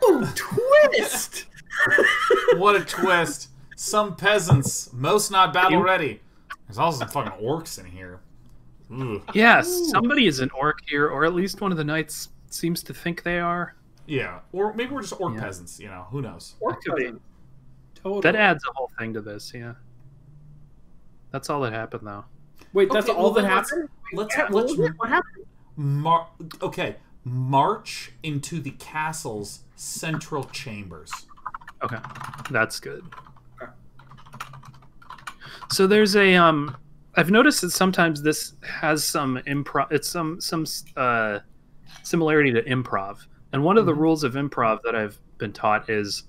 Oh, twist! What a twist. Some peasants, most not battle ready. There's also some fucking orcs in here. Ooh. Yeah, somebody is an orc here, or at least one of the knights seems to think they are. Yeah, or maybe we're just orc peasants, who knows? Orc peasant. Totally. That adds a whole thing to this, yeah. That's all that happened, though. Wait, that's all that happened? What happened? March into the castle's central chambers. Okay, that's good. Okay. So there's a I've noticed that sometimes this has some improv. It's some similarity to improv, and one of the rules of improv that I've been taught is,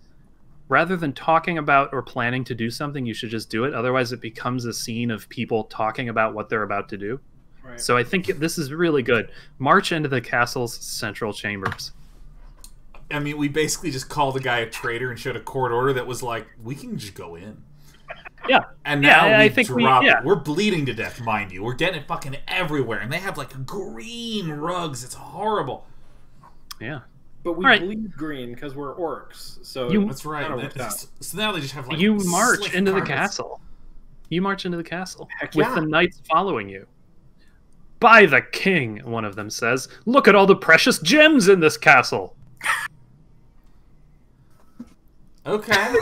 rather than talking about or planning to do something, you should just do it. Otherwise, it becomes a scene of people talking about what they're about to do. Right. So I think this is really good. March into the castle's central chambers. I mean, we basically just called the guy a traitor and showed a court order that was like, we can just go in. Yeah. And now I think we're bleeding to death, mind you. We're getting it fucking everywhere. And they have like green rugs. It's horrible. Yeah. But we bleed green because we're orcs. So that's right. So now they just have like you march into the castle. You march into the castle with the knights following you. "By the king," one of them says. "Look at all the precious gems in this castle." Okay.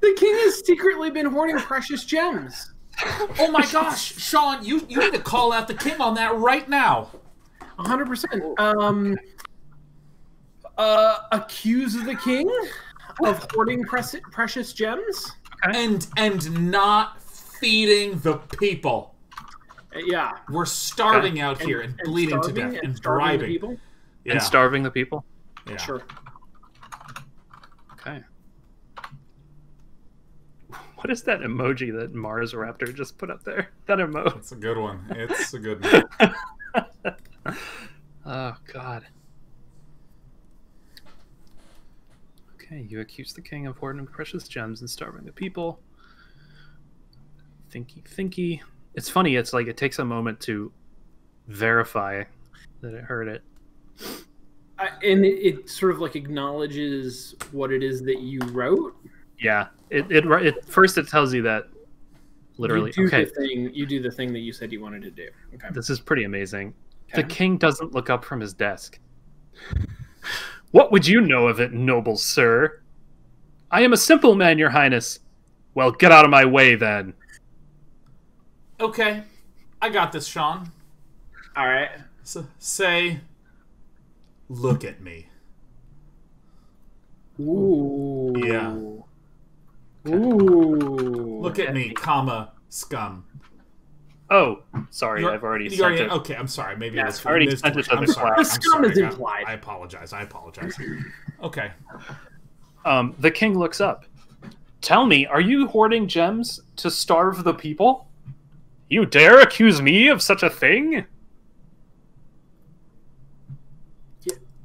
The king has secretly been hoarding precious gems. Oh my gosh, Sean, you need to call out the king on that right now. 100%. Accuse the king of hoarding precious gems. Okay. And not feeding the people. Yeah. We're starving out here and bleeding to death and bribing people. Yeah. And starving the people? Yeah. Sure. Okay. What is that emoji that Mars Raptor just put up there? That emoji. It's a good one. It's a good one. Oh, God. Okay, you accuse the king of hoarding precious gems and starving the people. Thinky. It's funny. It's like it takes a moment to verify that it heard it. And it sort of like acknowledges what it is that you wrote. Yeah. It first it tells you that literally. You do the thing that you said you wanted to do. Okay. This is pretty amazing. Okay. The king doesn't look up from his desk. What would you know of it, noble sir? I am a simple man, your highness. Well, get out of my way, then. Okay, I got this, Sean. All right. So, say, look at me. Ooh. Yeah. Ooh. Look at me, comma, scum. Oh, sorry, I've already sent it. Okay, I'm sorry. Maybe Yeah, it's I already sent it to I'm the sorry. class. The I'm scum sorry. is implied. I apologize. Okay. The king looks up. Tell me, are you hoarding gems to starve the people? You dare accuse me of such a thing?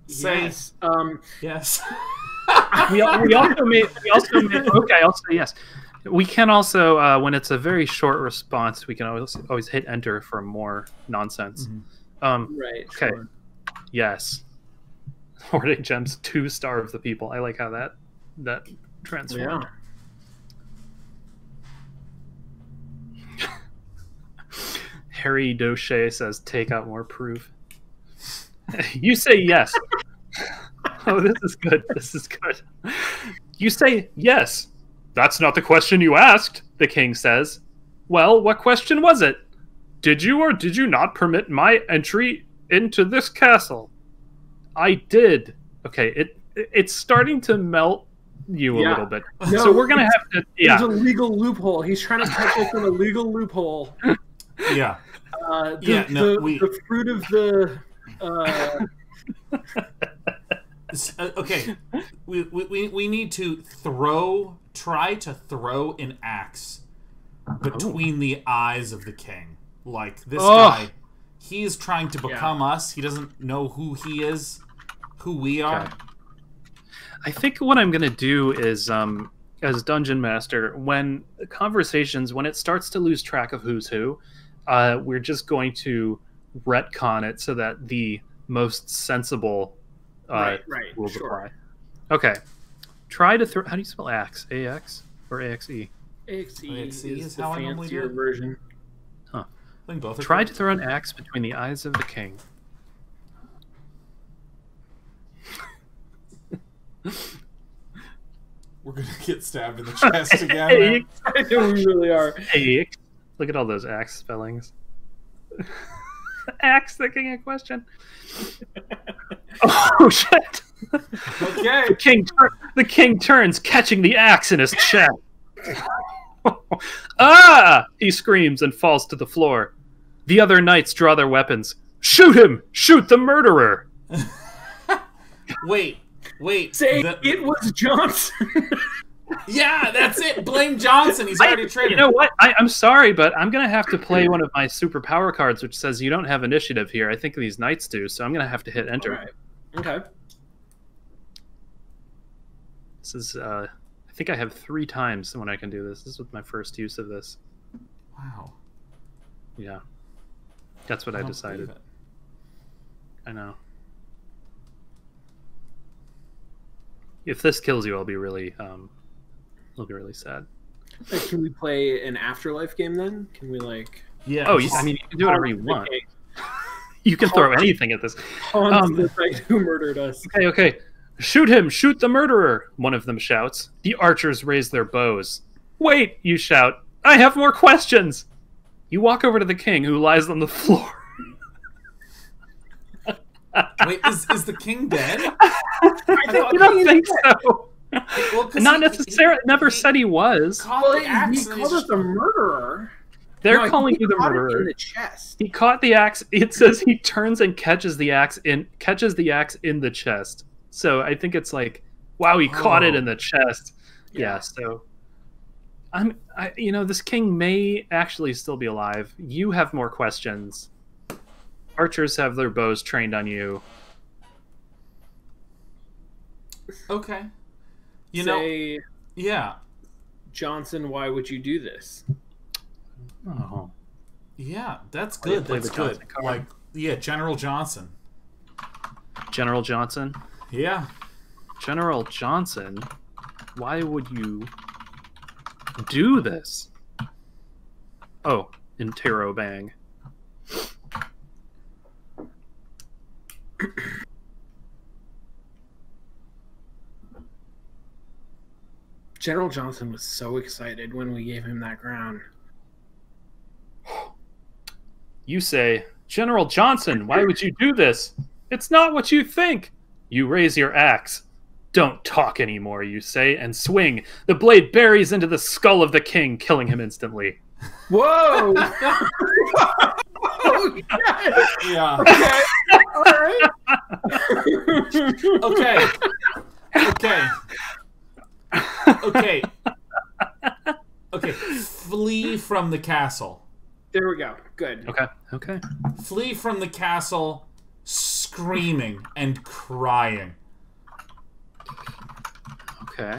Say Yes. yes. We also made. Okay, I'll say yes. We can also, when it's a very short response, we can always hit enter for more nonsense. Right. Okay. Sure. Yes. Hoarding gems to starve the people. I like how that transformed. Yeah. Harry Doche says, "Take out more proof." You say yes. Oh, this is good. This is good. You say yes. That's not the question you asked, the king says. Well, what question was it? Did you or did you not permit my entry into this castle? I did. Okay, it's starting to melt you a little bit. No, so we're going to have to... Yeah. There's a legal loophole. He's trying to catch us in a legal loophole. Yeah. The fruit of the... Okay, we need to try to throw an axe between the eyes of the king. Like, this guy, he is trying to become us. He doesn't know who he is, who we are. Okay. I think what I'm going to do is, as Dungeon Master, when it starts to lose track of who's who, we're just going to retcon it so that the most sensible rules apply. Okay. Try to throw... How do you spell axe? A-X or A-X-E? AXE is the how I normally do fancier it. version. Huh. I think both are Try correct. to throw an axe between the eyes of the king. We're gonna get stabbed in the chest again. Man. I know we really are. Axe. Look at all those axe spellings. Axe, the king in question. Oh, shit. Okay. The king turns, catching the axe in his chest. Ah! He screams and falls to the floor. The other knights draw their weapons. Shoot him! Shoot the murderer! Wait. Say it was Johnson. Yeah, that's it. Blame Johnson. He's already traded. You know what? I'm sorry, but I'm going to have to play one of my superpower cards, which says you don't have initiative here. I think these knights do, so I'm going to have to hit enter. Right. Okay. This is, I think I have 3 times when I can do this. This is my first use of this. Wow. Yeah. That's what I don't decided. believe it. I know. If this kills you, I'll be really sad. Like, can we play an Afterlife game then? Can we like? Yeah. Oh, I mean, you can do whatever you want. You can throw anything at this. The knight who murdered us. Okay. Shoot him! Shoot the murderer! One of them shouts. The archers raise their bows. Wait, you shout. I have more questions! You walk over to the king, who lies on the floor. Wait, is the king dead? I don't think so. Well, Not necessarily. Never said he was. Well, The axe he and called he's us a murderer. They're No, calling he you the caught it murderer. in the chest. He caught the axe. It says he turns and catches the axe in the chest. So I think it's like, wow, he caught it in the chest. Yeah. So this king may actually still be alive. You have more questions. Archers have their bows trained on you. Okay. Yeah. Johnson, why would you do this? Oh. Yeah, that's good. Play That's the good. Johnson card. Like, yeah, General Johnson. General Johnson. Yeah. General Johnson, why would you do this? Oh, interrobang. General Johnson was so excited when we gave him that crown. You say, General Johnson, why would you do this? It's not what you think. You raise your axe. Don't talk anymore, you say, and swing. The blade buries into the skull of the king, killing him instantly. Whoa! Oh, yes. Yeah. Okay. Okay. Okay. Okay. Flee from the castle. There we go. Good. Okay. Flee from the castle, screaming and crying. Okay.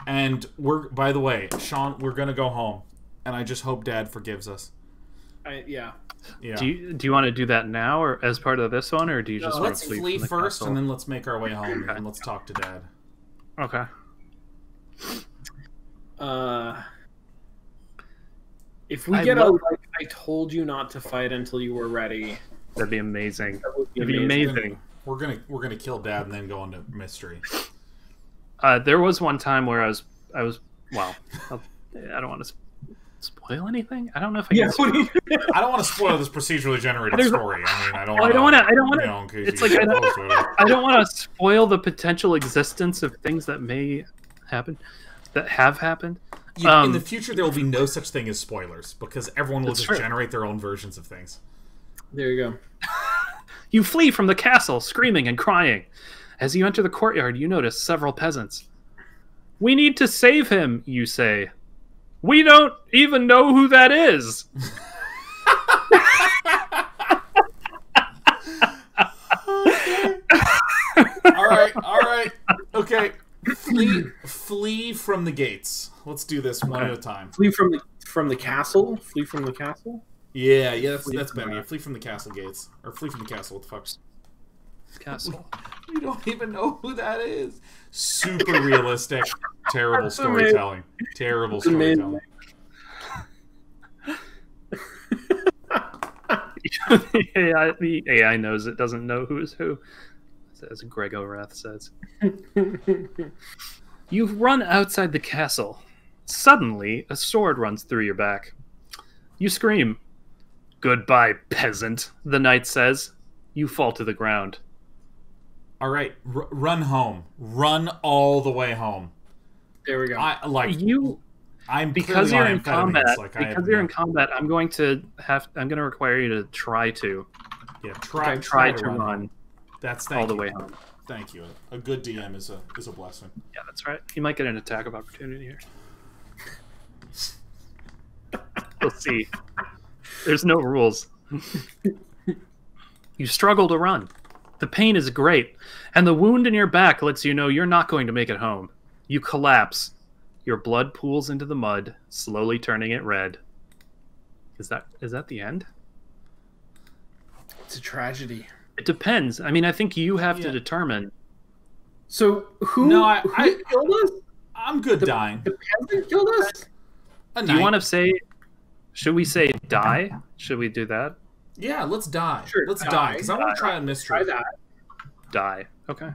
And by the way, Sean, we're gonna go home, and I just hope Dad forgives us. Yeah. Yeah. Do you want to do that now, or as part of this one, or do you just want Let's to flee flee from the first, castle? and then let's make our way home, Okay. and let's talk to Dad. Okay. If we get like, I told you not to fight until you were ready. That'd be amazing. That would be That'd be amazing. We're gonna kill Dad and then go into mystery. There was one time where I was well, I don't want to spoil anything. I don't know if I can. I don't want to spoil this procedurally generated story. I mean, I don't want to. It's like I don't want to spoil the potential existence of things that may happen, that have happened. In the future, there will be no such thing as spoilers because everyone will just generate their own versions of things. There you go. You flee from the castle, screaming and crying. As you enter the courtyard, you notice several peasants. We need to save him, you say. We don't even know who that is. All right. Okay. Flee from the gates. Let's do this one at a time. Flee from the castle? Flee from the castle? Yeah, that's better. Yeah, flee from the castle gates. Or flee from the castle, what the fuck? Castle. We don't even know who that is. Super realistic. Terrible storytelling. Terrible storytelling. The AI knows it doesn't know who is who, as Grego Rath says. You run outside the castle. Suddenly, a sword runs through your back. You scream. Goodbye, peasant, the knight says. You fall to the ground. All right, run home. Run all the way home. There we go. Because you're in combat. Because you're in combat, I'm going to require you to try to. Yeah, try to run. That's all the way home. Thank you. A good DM is a blessing. Yeah, that's right. You might get an attack of opportunity here. We'll see. There's no rules. You struggle to run. The pain is great, and the wound in your back lets you know you're not going to make it home. You collapse. Your blood pools into the mud, slowly turning it red. Is that the end? It's a tragedy. It depends. I mean, I think you have to determine. So who killed us? I'm good dying. The peasant killed us? Do you want to say... Should we say die? Should we do that? Yeah, let's die. Sure, let's die, because I want to try a mystery. Try that. Die. Okay.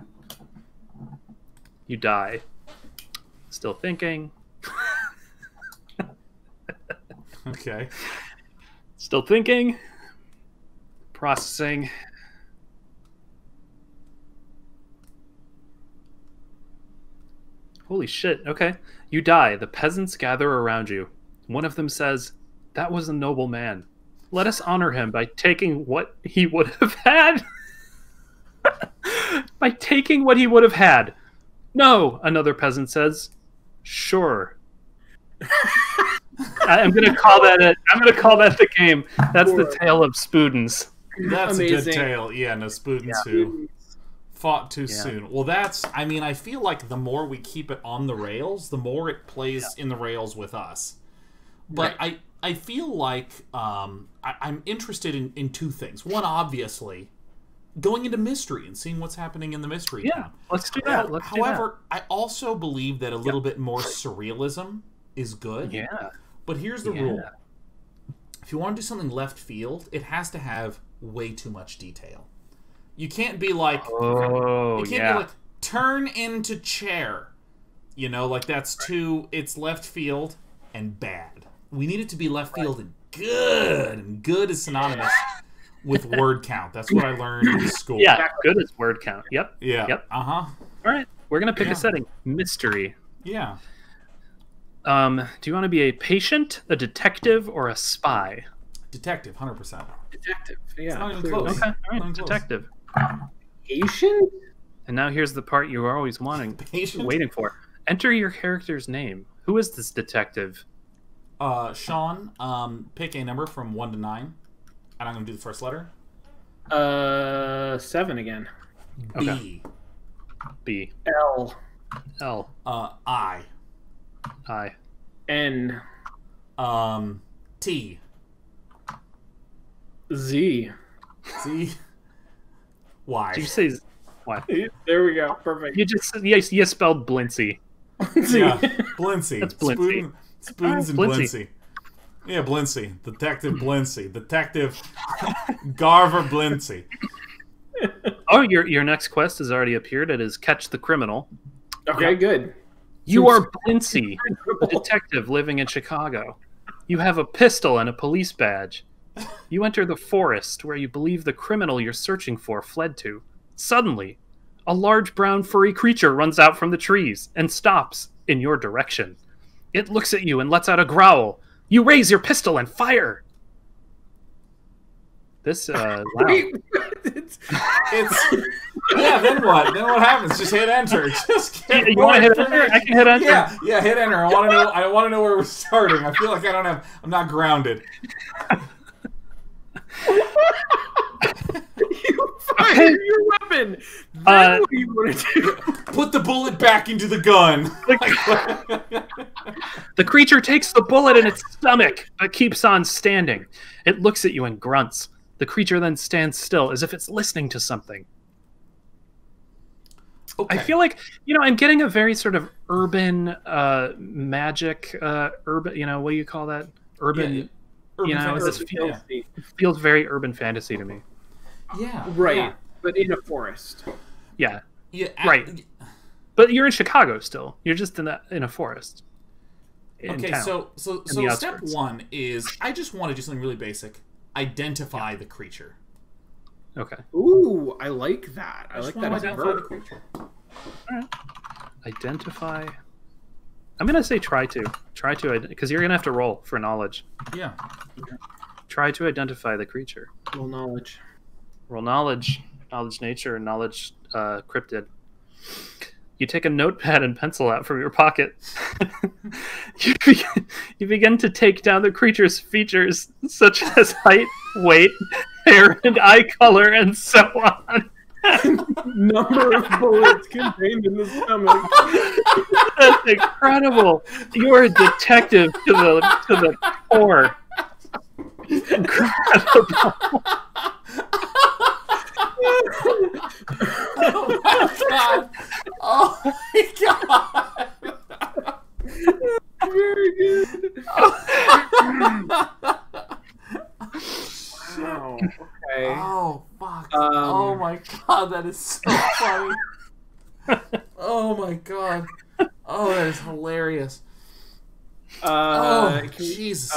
You die. Still thinking. Okay. Still thinking. Processing. Holy shit. Okay. You die. The peasants gather around you. One of them says, "That was a noble man. Let us honor him by taking what he would have had." By taking what he would have had. No, another peasant says. Sure. I'm gonna call that it. I'm gonna call that the game. That's the tale of Spoodens. That's amazing. A good tale. Yeah, no Spoodens who fought too soon. Well, I feel like the more we keep it on the rails, the more it plays in the rails with us. But I feel like I'm interested in two things. One, obviously, going into mystery and seeing what's happening in the mystery town. Let's do that. However, I also believe that a little bit more surrealism is good. Yeah. But here's the rule. If you want to do something left field, it has to have way too much detail. You can't be like, be like, turn into chair. You know, like that's too, it's left field and bad. We need it to be left field and good. And good is synonymous with word count. That's what I learned in school. Yeah, good is word count. Yep. Yeah. Yep. Uh-huh. All right. We're going to pick a setting. Mystery. Yeah. Do you want to be a patient, a detective, or a spy? Detective, 100%. Detective. It's Yeah. not even clearly. close. Okay. All right. Not even close. Detective. Patient? And now here's the part you were always waiting for. Enter your character's name. Who is this detective? Sean, pick a number from 1 to 9. And I'm going to do the first letter. 7 again. B. Okay. B. L. L. I. I. N. T. Z. C. Y. Did you say why? There we go. Perfect. You spelled Blincy. Yeah, Blincy. That's Blincy. Spoons and Blincy. Blincy. Yeah, Blincy. Detective Blincy. Detective Garver Blincy. Oh, your next quest has already appeared. It is Catch the Criminal. Okay, good. You are Blincy, a detective living in Chicago. You have a pistol and a police badge. You enter the forest where you believe the criminal you're searching for fled to. Suddenly, a large brown furry creature runs out from the trees and stops in your direction. It looks at you and lets out a growl. You raise your pistol and fire. This, wow. It's yeah. Then what? Then what happens? Just hit enter. Just get You want to hit enter? I can hit enter. Yeah, hit enter. I want to know. I want to know where we're starting. I feel like I'm not grounded. You fire your weapon. Then what do you want to do? Put the bullet back into the gun. The creature takes the bullet in its stomach, but keeps on standing. It looks at you and grunts. The creature then stands still, as if it's listening to something. Okay. I feel like, I'm getting a very sort of urban magic, urban, what do you call that? Urban, this feels very urban fantasy to me. Yeah. Right. Yeah. But in a forest. Yeah. Yeah. Right. But you're in Chicago still. You're just in a forest. Okay, town, so step outskirts. 1 is I just want to do something really basic. Identify the creature. Okay. Ooh, I like that. I like that as a identify verb. the creature. All right. Identify. I'm gonna say try to, because you're gonna have to roll for knowledge. Yeah. Try to identify the creature. Roll knowledge. Roll knowledge, nature, knowledge cryptid. You take a notepad and pencil out from your pocket. You begin to take down the creature's features, such as height, weight, hair, and eye color, and so on. Number of bullets contained in the stomach. That's incredible. You're a detective to the core. Incredible. Oh my god! Oh my god! Very good. Wow. Okay. Oh fuck! Oh my god, that is so funny! Oh my god! Oh, that is hilarious! Jesus!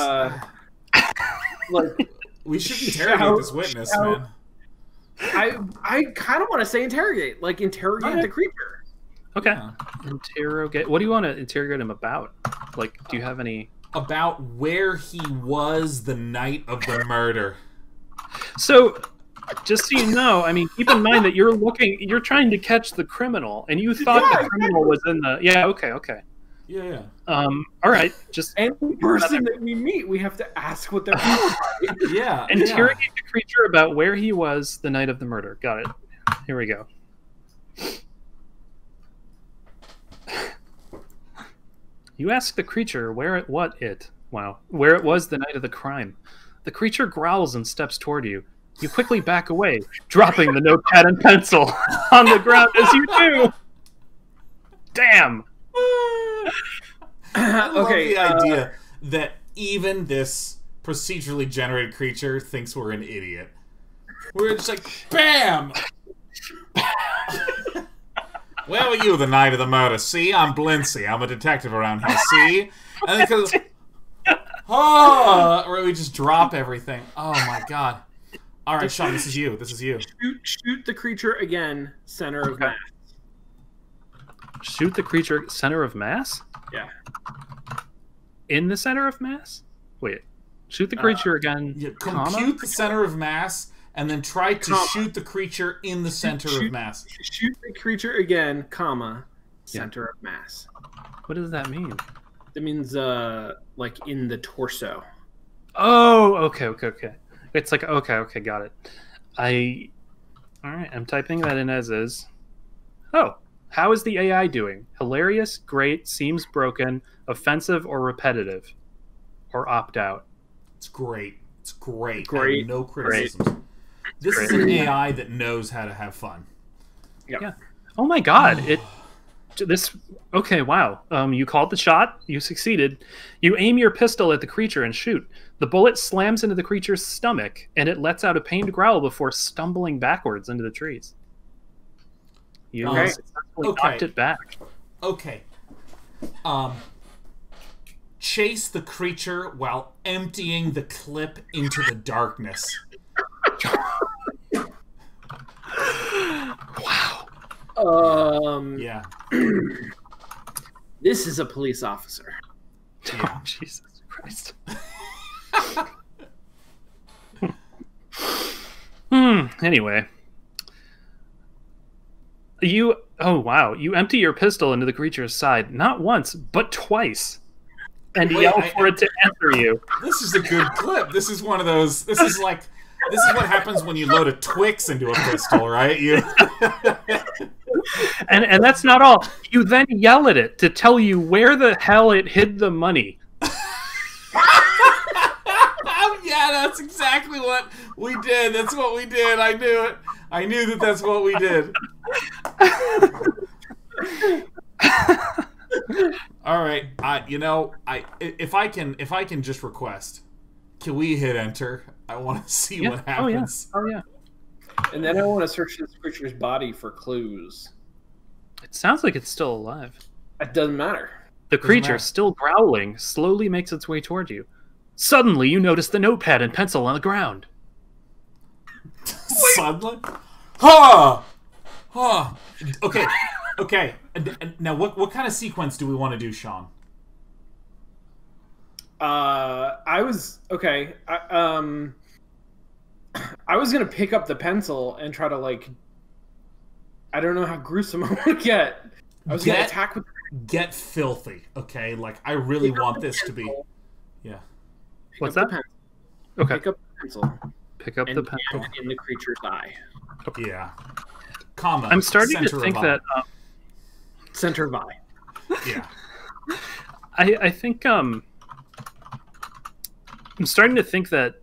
Like, we should interrogate this witness, man. I kind of want to say interrogate, like interrogate the creature. Okay. Yeah. Interrogate. What do you want to interrogate him about? Like, do you have any? About where he was the night of the murder. So, just so you know, I mean, keep in mind that you're trying to catch the criminal, and you thought the criminal was in the. Yeah. Okay. Yeah. All right. Just Any person that we meet, we have to ask what they're doing. Yeah. interrogate the creature about where he was the night of the murder. Got it. Here we go. You ask the creature what it Wow. Where it was the night of the crime. The creature growls and steps toward you. You quickly back away, dropping the notepad and pencil on the ground as you do. Damn. I love the idea that even this procedurally generated creature thinks we're an idiot. We're just like, bam! Where were you the night of the murder? See, I'm Blincy. I'm a detective around here. See? And then because, or we just drop everything. Oh my god! All right, Sean, this is you. This is you. Shoot the creature again. Center of mass. Shoot the creature center of mass. Yeah. In the center of mass. Wait. Shoot the creature again. Yeah, compute the center of mass. And then try to shoot the creature in the center of mass. Shoot the creature again, comma, center of mass. What does that mean? That means, like, in the torso. Oh, okay. It's like, okay, got it. Alright, I'm typing that in as is. Oh, how is the AI doing? Hilarious, great, seems broken, offensive, or repetitive? Or opt out? It's great. It's great. Great. No criticisms. This is an AI that knows how to have fun. Yep. Yeah. Oh my god. Okay, wow. You called the shot. You succeeded. You aim your pistol at the creature and shoot. The bullet slams into the creature's stomach, and it lets out a pained growl before stumbling backwards into the trees. You successfully knocked it back. Okay. Chase the creature while emptying the clip into the darkness. Wow. Yeah. This is a police officer. Yeah. Oh, Jesus Christ. Anyway. Oh wow. You empty your pistol into the creature's side, not once, but twice. And yell for it to answer you. This is a good clip. This is one of those. This is what happens when you load a Twix into a pistol, right? And that's not all. You then yell at it to tell you where the hell it hid the money. Yeah, that's exactly what we did. That's what we did. I knew it. I knew that's what we did. All right, if I can just request, can we hit enter? I want to see what happens. Oh yeah. And then I want to search this creature's body for clues. It sounds like it's still alive. It doesn't matter. The creature, still growling, slowly makes its way toward you. Suddenly, you notice the notepad and pencil on the ground. Suddenly? Ha! Ha! Okay. Now, what kind of sequence do we want to do, Sean? I was gonna pick up the pencil and try to, like, I don't know how gruesome I want to get. I was gonna attack with. Get filthy, okay? Like, I really want this to be. Yeah. What's that? Okay. Pick up the pencil. Pick up the pencil in the creature's eye. Yeah. Comma. I'm starting to think that. Center of eye. Yeah. I think I'm starting to think that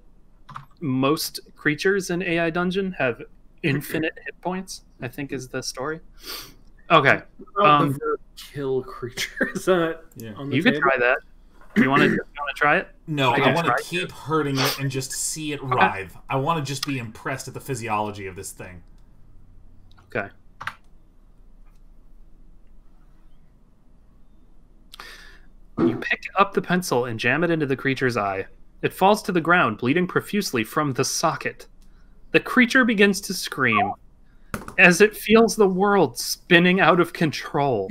most creatures in AI Dungeon have infinite hit points, I think is the story. Okay. The verb kill creatures on the you could try that. You want to try it? No, I want to keep hurting it and just see it writhe. I want to just be impressed at the physiology of this thing. Okay. You pick up the pencil and jam it into the creature's eye. It falls to the ground, bleeding profusely from the socket. The creature begins to scream as it feels the world spinning out of control.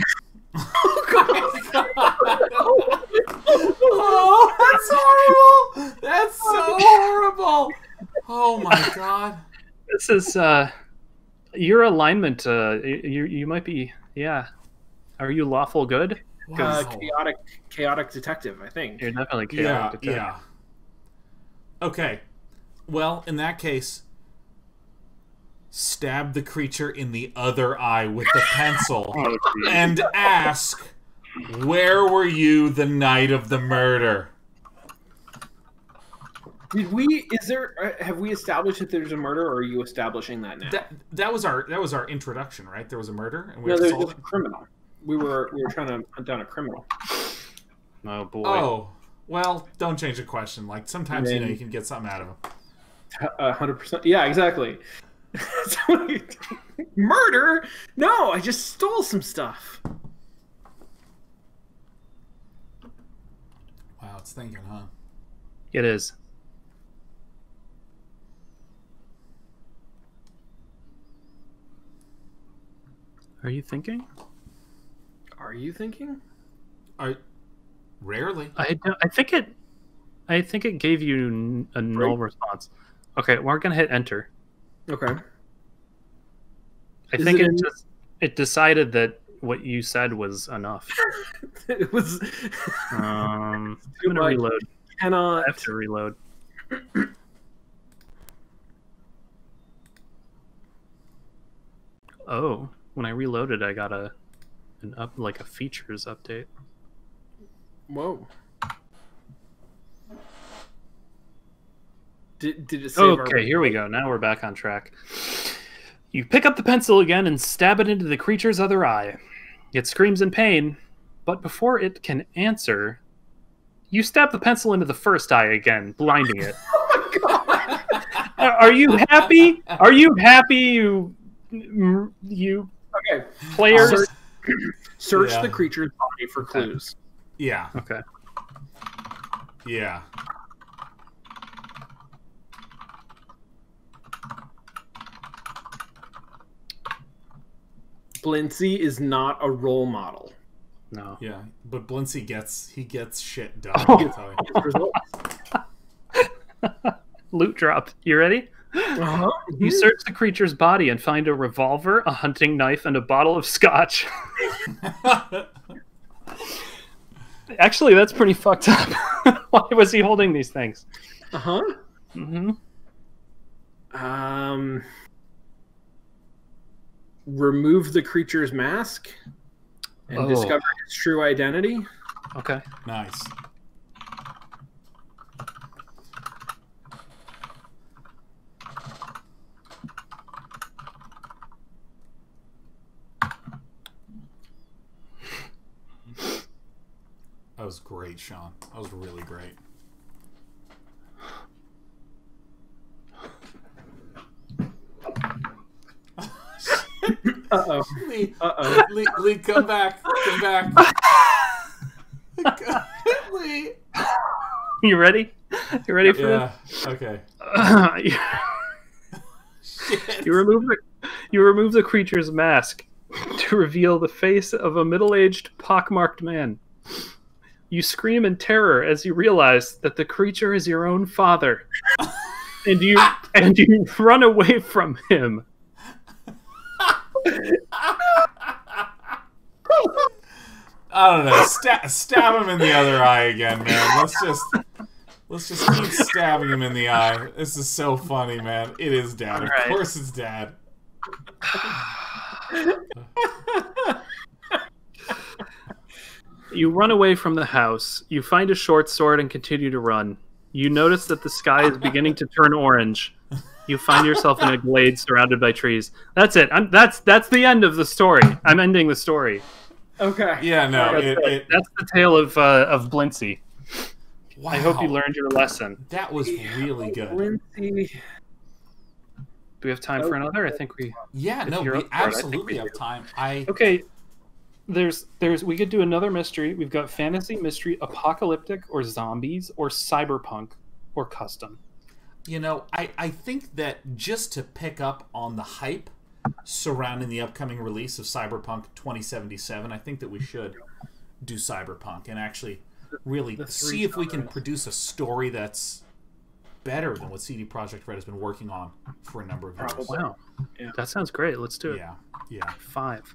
Oh, that's horrible! That's so horrible! Oh my god! This is your alignment. You might be. Yeah. Are you lawful good? Wow. Chaotic detective, I think. You're definitely chaotic detective. Yeah. Okay. Well, in that case, stab the creature in the other eye with the pencil and ask, where were you the night of the murder? Did we? Is there? Have we established that there's a murder, or are you establishing that now? That was our introduction, right? There was a murder, and we No, have to there's solve just a criminal. We were trying to hunt down a criminal. Oh boy. Oh, well, don't change the question. Like sometimes you can get something out of them. 100%. Yeah, exactly. Murder? No, I just stole some stuff. Wow, it's thinking, huh? It is. Are you thinking? Are you thinking? Rarely. I think it gave you a null response. Okay, we're gonna hit enter. Okay. I think it decided that what you said was enough. It was. I'm gonna reload. I have to reload. Oh, when I reloaded, I got a features update. Whoa. Did it save Okay, here we go. Now we're back on track. You pick up the pencil again and stab it into the creature's other eye. It screams in pain, but before it can answer, you stab the pencil into the first eye again, blinding it. Oh my god! Are you happy? Are you happy? You Okay. players. Search the creature's body for clues. Yeah. Okay. Yeah. Blincy is not a role model. No. Yeah, but Blincy gets shit done. Oh. I'll tell you. Loot drop. You ready? Uh-huh. You search the creature's body and find a revolver, a hunting knife, and a bottle of scotch. Actually, that's pretty fucked up. Why was he holding these things? Uh-huh. Mm-hmm. Remove the creature's mask and discover its true identity. Okay. Nice. That was great, Sean. That was really great. Uh-oh. Leigh, Uh-oh. Leigh, come back. Come back. Leigh. You ready? You ready for this? Okay. You remove the creature's mask to reveal the face of a middle-aged, pockmarked man. You scream in terror as you realize that the creature is your own father, and you run away from him. I don't know. Stab him in the other eye again, man. Let's just keep stabbing him in the eye. This is so funny, man. It is Dad. Of course it's Dad. You run away from the house. You find a short sword and continue to run. You notice that the sky is beginning to turn orange. You find yourself in a glade surrounded by trees. That's it. That's the end of the story. I'm ending the story. Okay. Yeah, no. That's the tale of Blincy. Wow. I hope you learned your lesson. That was really good. Blincy. Do we have time for another? I think we. Yeah, no, we absolutely have time. Okay. There's we could do another mystery. We've got fantasy, mystery, apocalyptic, or zombies, or cyberpunk, or custom. You know, I think that just to pick up on the hype surrounding the upcoming release of Cyberpunk 2077, I think that we should do Cyberpunk and actually really see if we can produce a story that's better than what CD Projekt Red has been working on for a number of years. Wow. Yeah. That sounds great. Let's do it. Yeah. 5.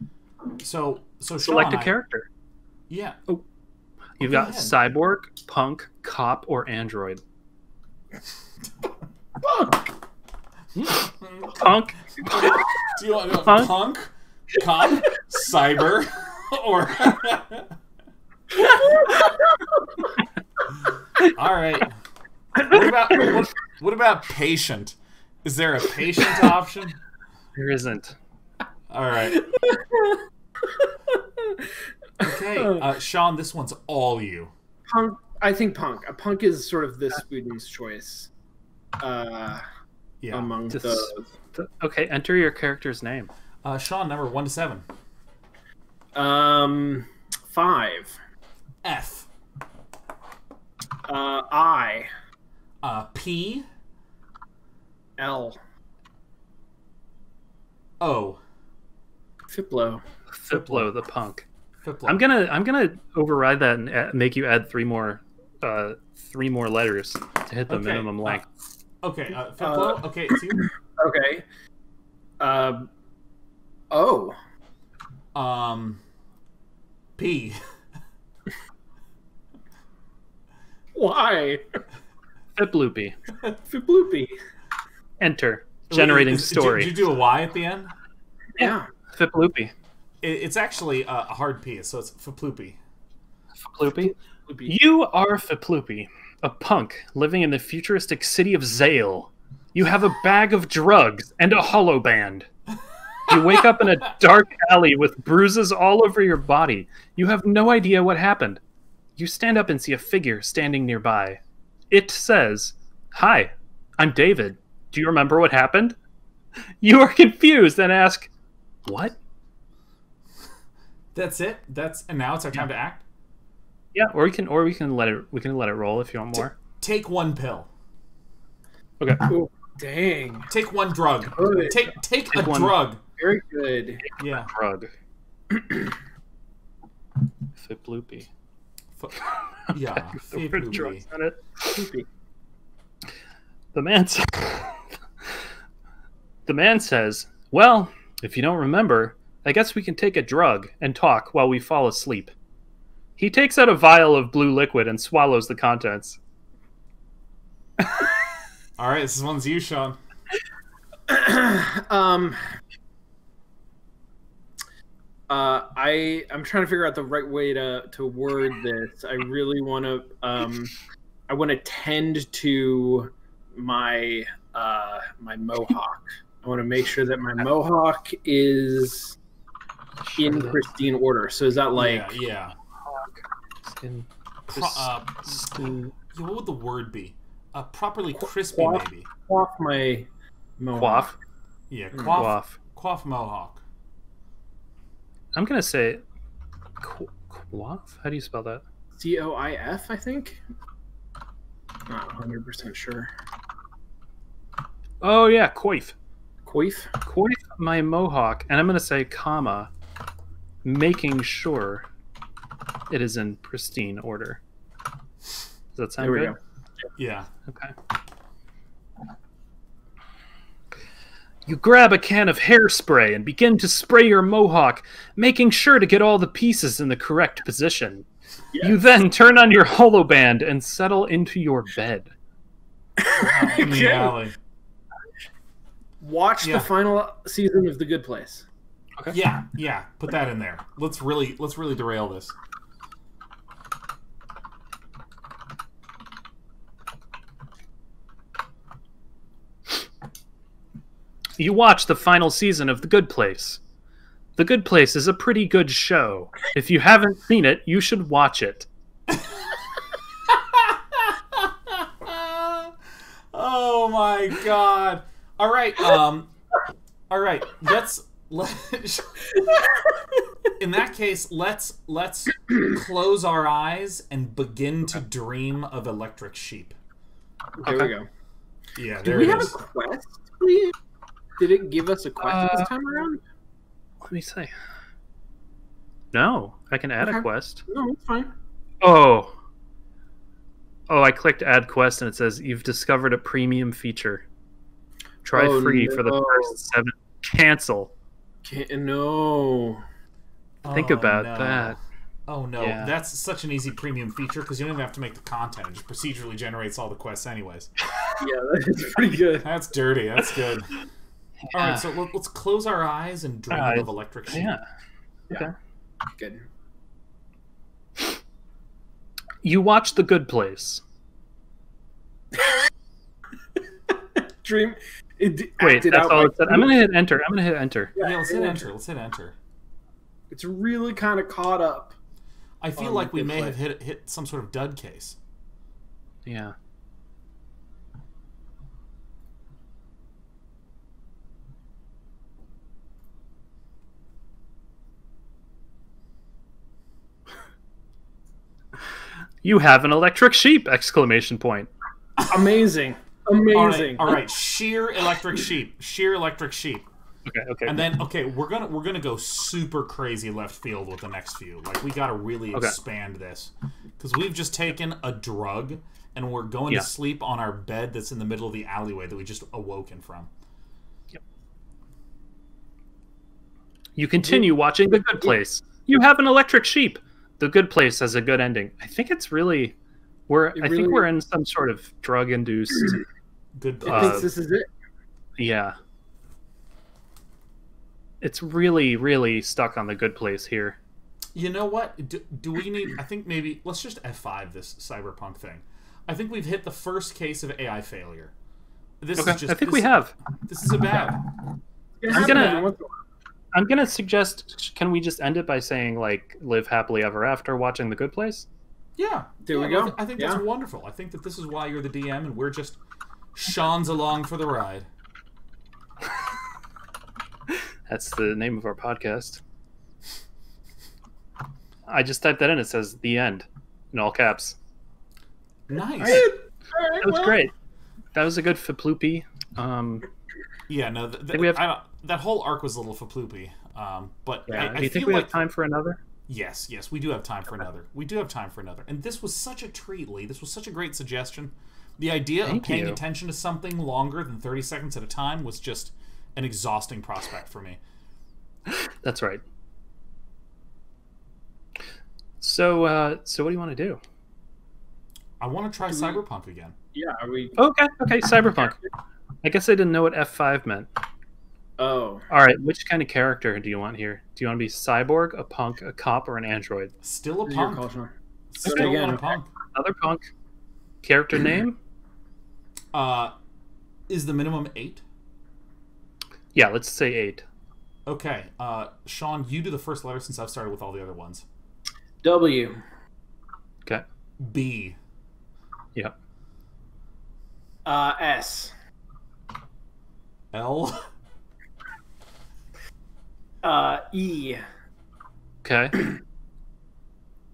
So select a character. Yeah. Oh. You've got cyborg, punk, cop, or android. Punk. Do you want punk, cop, cyber, or? All right. What about patient? Is there a patient option? There isn't. All right. Okay, Sean, this one's all you. Punk. I think punk. A punk is sort of this student's choice. Among those. Okay, enter your character's name. Sean, number 1 to 7. 5. F. I. P. L. O. Fiplo. Fiplo the punk. Fiplo. I'm gonna override that and make you add 3 more letters to hit the minimum length. Okay, Fiplo. Okay, it's you. Okay. O. P. Why? Fiploopy. Fiploopy. Enter. Generating story. Did you do a Y at the end? Yeah. Fiploopy. It's actually a hard P, so it's Fiploopy. Fiploopy? You are Fiploopy, a punk living in the futuristic city of Zale. You have a bag of drugs and a hollow band. You wake up in a dark alley with bruises all over your body. You have no idea what happened. You stand up and see a figure standing nearby. It says, "Hi, I'm David. Do you remember what happened?" You are confused and ask, "What?" That's it. And now it's our time to act. Yeah, or we can let it roll if you want more. Take 1 pill. Okay. Oh, dang. Take 1 drug. Good. Take a drug. Very good. Yeah. Drug. Fiploopy. Yeah. Drugs on it. Fiploopy. The man says, "Well, if you don't remember, I guess we can take a drug and talk while we fall asleep." He takes out a vial of blue liquid and swallows the contents. All right, this one's you, Sean. I'm trying to figure out the right way to word this. I really want to I want to tend to my my mohawk. I want to make sure that my mohawk is in pristine order. So is that like yeah. What would the word be? Properly crispy, maybe. Quaff my mohawk. Quaff? Yeah, Quaff. Quaff mohawk. I'm going to say quaff? How do you spell that? COIF, I think? Not 100% sure. Oh, yeah, coif. Coif? Coif my mohawk. And I'm going to say comma, making sure it is in pristine order. Does that sound good? There we go. Yeah. Okay. You grab a can of hairspray and begin to spray your mohawk, making sure to get all the pieces in the correct position. Yes. You then turn on your holoband and settle into your bed. Yeah. Watch the final season of The Good Place. Okay. Yeah. Put that in there. Let's really derail this. You watch the final season of The Good Place. The Good Place is a pretty good show. If you haven't seen it, you should watch it. Oh my god. All right. In that case, let's close our eyes and begin to dream of electric sheep. There we go. Yeah, there it is. Do we have a quest, please? Did it give us a quest this time around? Let me see. No, I can add a quest. No, it's fine. Oh, I clicked add quest and it says you've discovered a premium feature. Try free for the first 7. Cancel. No. Think about that. Oh no, that's such an easy premium feature because you don't even have to make the content. It just procedurally generates all the quests anyways. Yeah, that's pretty good. That's dirty. That's good. All right, so let's close our eyes and dream of electric sheep. Yeah. Okay. Good. You watch The Good Place. Dream. Wait, that's all it said. I'm gonna hit enter. I'm gonna hit enter. Yeah, let's hit enter. Let's hit enter. It's really kind of caught up. I feel like we may have hit some sort of dud case. Yeah. You have an electric sheep! Exclamation point. Amazing. Amazing. All right. Sheer electric sheep. Sheer electric sheep. Okay. And then we're gonna go super crazy left field with the next few. Like we gotta really expand this because we've just taken a drug and we're going to sleep on our bed that's in the middle of the alleyway that we just awoken from. Yep. You continue watching The Good Place. You have an electric sheep. The Good Place has a good ending. I think it's really I think we're in some sort of drug induced. Good. I think this is it. Yeah. It's really, really stuck on The Good Place here. You know what? Do we need... I think maybe... Let's just F5 this Cyberpunk thing. I think we've hit the first case of AI failure. This is just, I think we have. This is a bad. I'm gonna suggest, can we just end it by saying, like, live happily ever after watching The Good Place? Yeah. There we go. I think that's wonderful. I think that this is why you're the DM and we're just Sean's along for the ride. That's the name of our podcast. I just typed that in. It says "the end" in all caps. Nice. All right, That was great. That was a good faploopy. Yeah, no, that whole arc was a little faploopy. But yeah. I Do you think feel we like have time for another? Yes, we do have time for another. We do have time for another. And this was such a treat, Lee. This was such a great suggestion. The idea of paying attention to something longer than 30 seconds at a time was just an exhausting prospect for me. That's right. So what do you want to do? I want to try Cyberpunk again. Yeah, are we... Okay, Cyberpunk. I guess I didn't know what F5 meant. Oh. All right, which kind of character do you want here? Do you want to be cyborg, a punk, a cop, or an android? Still a punk. Still a punk. Another punk. Character name? Is the minimum 8? Yeah, let's say 8. Okay, Sean, you do the first letter since I've started with all the other ones. W. Okay. B. Yep. S. L. E. Okay.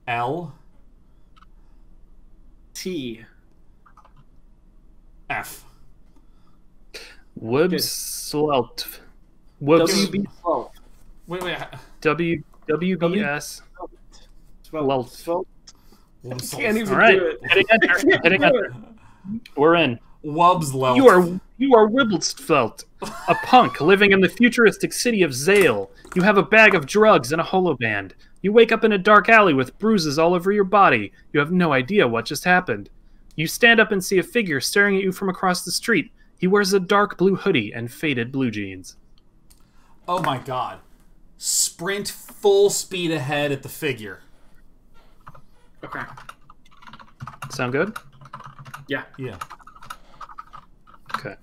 L. T. F. Wubslelt. WB. Wait. WBS. Svelte. Can't even All right. do it. Hitting enter. We're in. Wubslelt. You are Wibblesfelt, a punk living in the futuristic city of Zale. You have a bag of drugs and a holoband. You wake up in a dark alley with bruises all over your body. You have no idea what just happened. You stand up and see a figure staring at you from across the street. He wears a dark blue hoodie and faded blue jeans. Oh my god. Sprint full speed ahead at the figure. Okay. Sound good? Yeah. Yeah. Okay.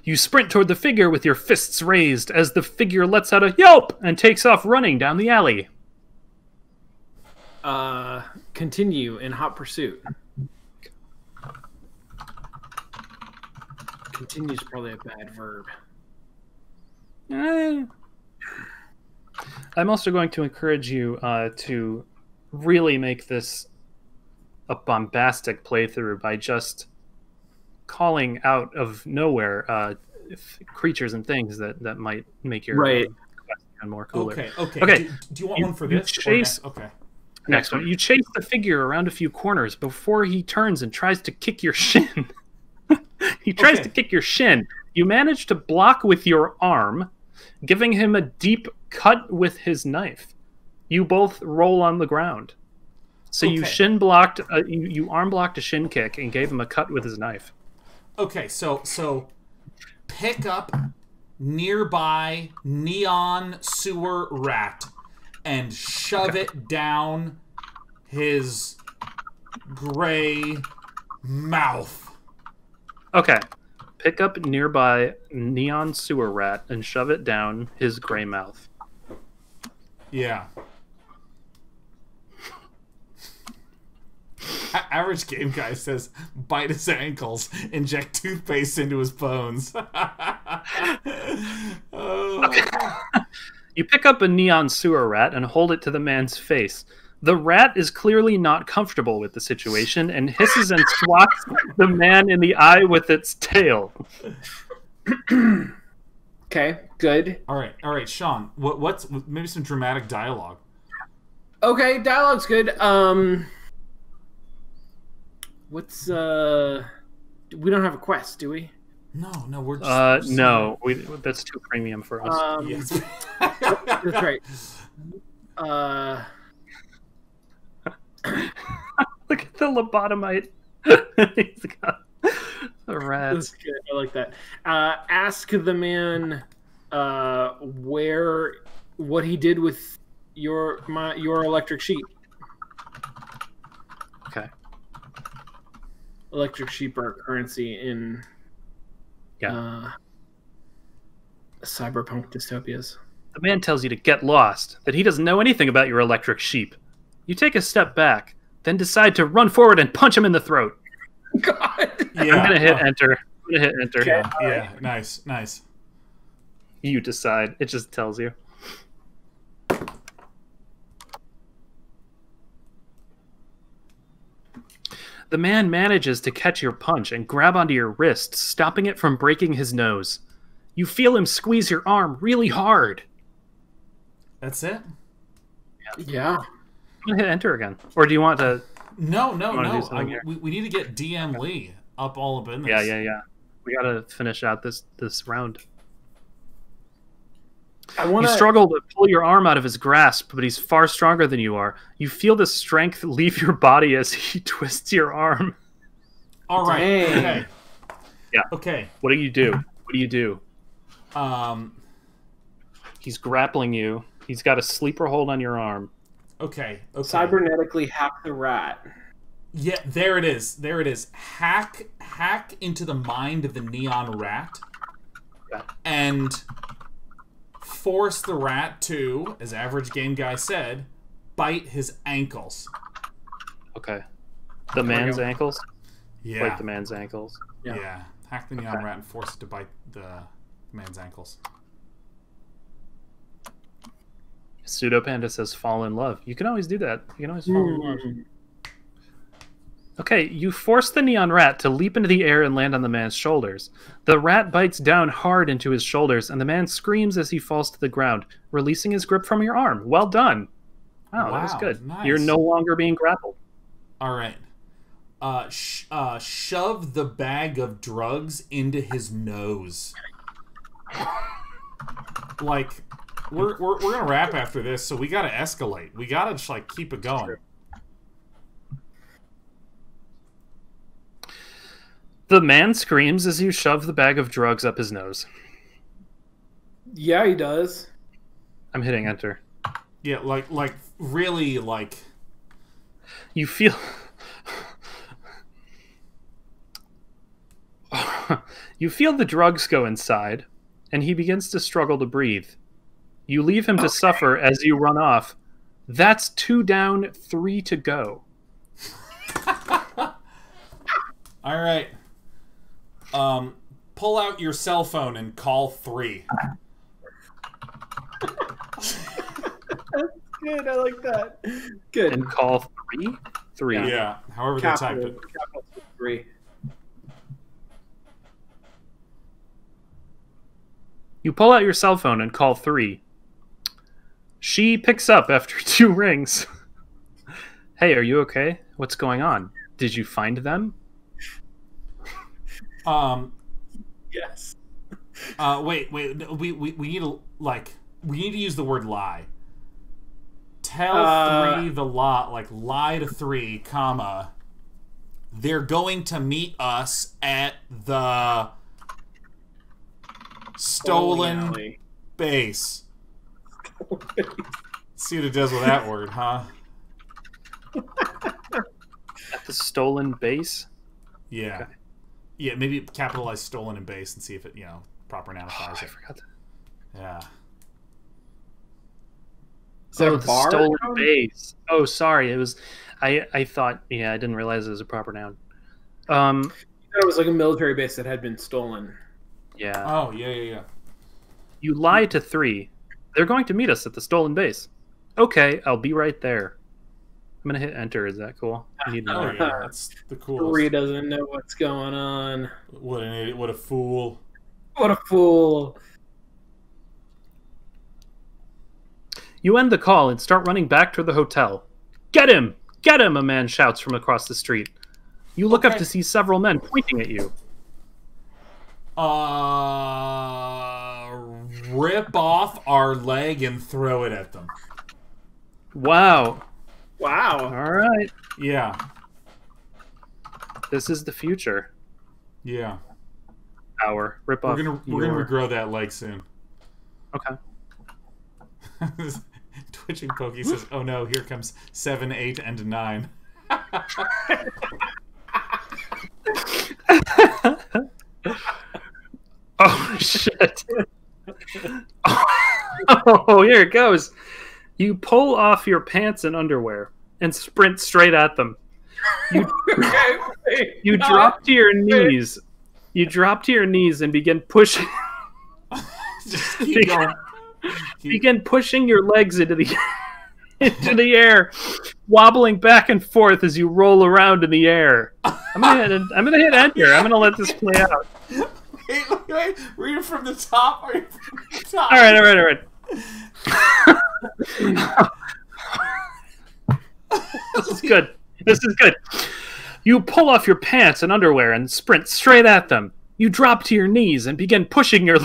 You sprint toward the figure with your fists raised as the figure lets out a yelp and takes off running down the alley. Continue in hot pursuit. Continue is probably a bad verb. I'm also going to encourage you to really make this a bombastic playthrough by just calling out of nowhere creatures and things that might make your quest more cooler. Okay. Do you want one for this? Okay. Next one. You chase the figure around a few corners before he turns and tries to kick your shin. He tries to kick your shin. You manage to block with your arm, giving him a deep cut with his knife. You both roll on the ground. So you shin blocked, you arm blocked a shin kick and gave him a cut with his knife. Okay, so pick up nearby neon sewer rat and shove it down his gray mouth. Okay. Pick up nearby neon sewer rat and shove it down his gray mouth. Yeah. Average game guy says, bite his ankles, inject toothpaste into his bones. Okay. You pick up a neon sewer rat and hold it to the man's face. The rat is clearly not comfortable with the situation and hisses and swats the man in the eye with its tail. Okay, good. All right, Sean. What's maybe some dramatic dialogue? Okay, dialogue's good. What's we don't have a quest, do we? No, we're just no, that's too premium for us. Yes. That's right. Look at the lobotomite. He's got the rats. That's good. I like that. Ask the man what he did with your electric sheep. Okay. Electric sheep are currency in cyberpunk dystopias. The man tells you to get lost, that he doesn't know anything about your electric sheep. You take a step back, then decide to run forward and punch him in the throat. God. Yeah. I'm gonna hit enter. Okay. Yeah. Nice. You decide. It just tells you. The man manages to catch your punch and grab onto your wrist, stopping it from breaking his nose. You feel him squeeze your arm really hard. That's it? Yeah. I'm gonna hit enter again. Or do you want to... No. We need to get DM Leigh up all up in this. Yeah. We gotta finish out this round. You struggle to pull your arm out of his grasp, but he's far stronger than you are. You feel the strength leave your body as he twists your arm. All right. Dang. Okay. Yeah. Okay. What do you do? He's grappling you. He's got a sleeper hold on your arm. Okay. Cybernetically hack the rat. Yeah, there it is. Hack into the mind of the neon rat. Yeah. And force the rat to, as average game guy said, bite his ankles. Okay. The man's ankles? Yeah. Bite the man's ankles. Yeah. Hack the neon rat and force it to bite the man's ankles. Pseudopanda says fall in love. You can always do that. You can always fall in love. Okay, you force the neon rat to leap into the air and land on the man's shoulders. The rat bites down hard into his shoulders, and the man screams as he falls to the ground, releasing his grip from your arm. Well done. Wow, that was good. Nice. You're no longer being grappled. All right. Shove the bag of drugs into his nose. Like, we're gonna wrap after this, so we gotta escalate. We gotta just like keep it going. Sure. The man screams as you shove the bag of drugs up his nose. Yeah, he does. I'm hitting enter. Yeah, like really like. You feel. You feel the drugs go inside, and he begins to struggle to breathe. You leave him to suffer as you run off. That's 2 down, 3 to go. All right. Pull out your cell phone and call 3. That's good. I like that. Good. And call 3? 3. Yeah. However they type it. Capital 3. You pull out your cell phone and call 3. She picks up after 2 rings. Hey, are you okay? What's going on? Did you find them? Yes. Wait. We need to we need to use the word lie. Tell 3 the lie, like lie to 3, comma. They're going to meet us at the Stolen base. See what it does with that word, huh? At the stolen base? Yeah. Okay. Yeah, maybe capitalize stolen and base and see if it, proper nounifies it. I forgot that. Yeah. Is that a the bar? Stolen base. Oh, sorry. It was... I thought... Yeah, I didn't realize it was a proper noun. It was like a military base that had been stolen. Yeah. Oh, yeah. You lie to 3. They're going to meet us at the stolen base. Okay, I'll be right there. I'm going to hit enter. Is that cool? Yeah, that's the coolest. 3 doesn't know what's going on. What an idiot. What a fool. What a fool. You end the call and start running back to the hotel. Get him! Get him! A man shouts from across the street. You look up to see several men pointing at you. Rip off our leg and throw it at them. Wow. Wow. All right. Yeah. This is the future. Yeah. Rip off. We're gonna regrow that leg soon. Okay. Twitching Pokey says, "Oh no, here comes 7, 8, and 9." Oh shit! Oh, here it goes. You pull off your pants and underwear and sprint straight at them. You drop to your knees. You drop to your knees and begin pushing. Just keep going. Begin pushing your legs into the air, wobbling back and forth as you roll around in the air. I'm gonna hit enter. I'm gonna let this play out. Wait. Read it from the top. All right. This is good. You pull off your pants and underwear and sprint straight at them. You drop to your knees and begin pushing your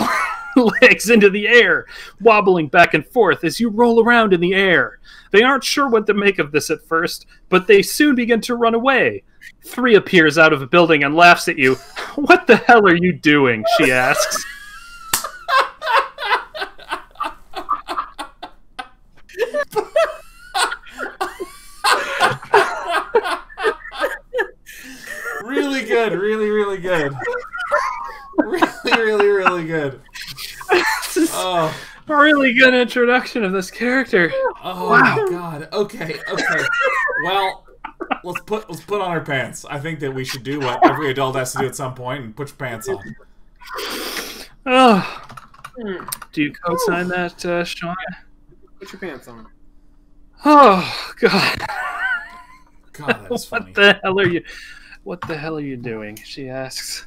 legs into the air, wobbling back and forth as you roll around in the air. They aren't sure what to make of this at first, but they soon begin to run away. 3 appears out of a building and laughs at you. What the hell are you doing? She asks. Really good. Really good. Really good. This is a really good introduction of this character. Oh wow. My god. Okay. Well, let's put on our pants. I think that we should do what every adult has to do at some point and put your pants on. Oh. Do you co-sign that, Sean? Put your pants on. Oh god. God, that's funny. What the hell are you doing? She asks.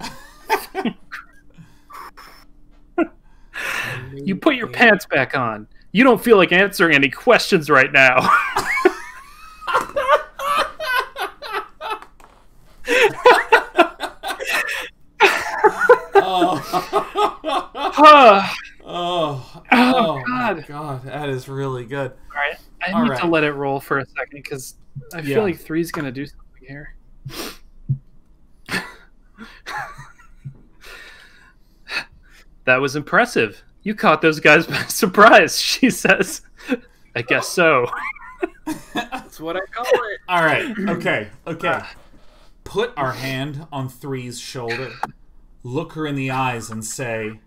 You put your pants back on. You don't feel like answering any questions right now. God, that is really good. All right, I need to let it roll for a second because I feel like 3's gonna do something here. That was impressive. You caught those guys by surprise, she says. I guess so. That's what I call it. All right. Okay. Put our hand on 3's shoulder. Look her in the eyes and say,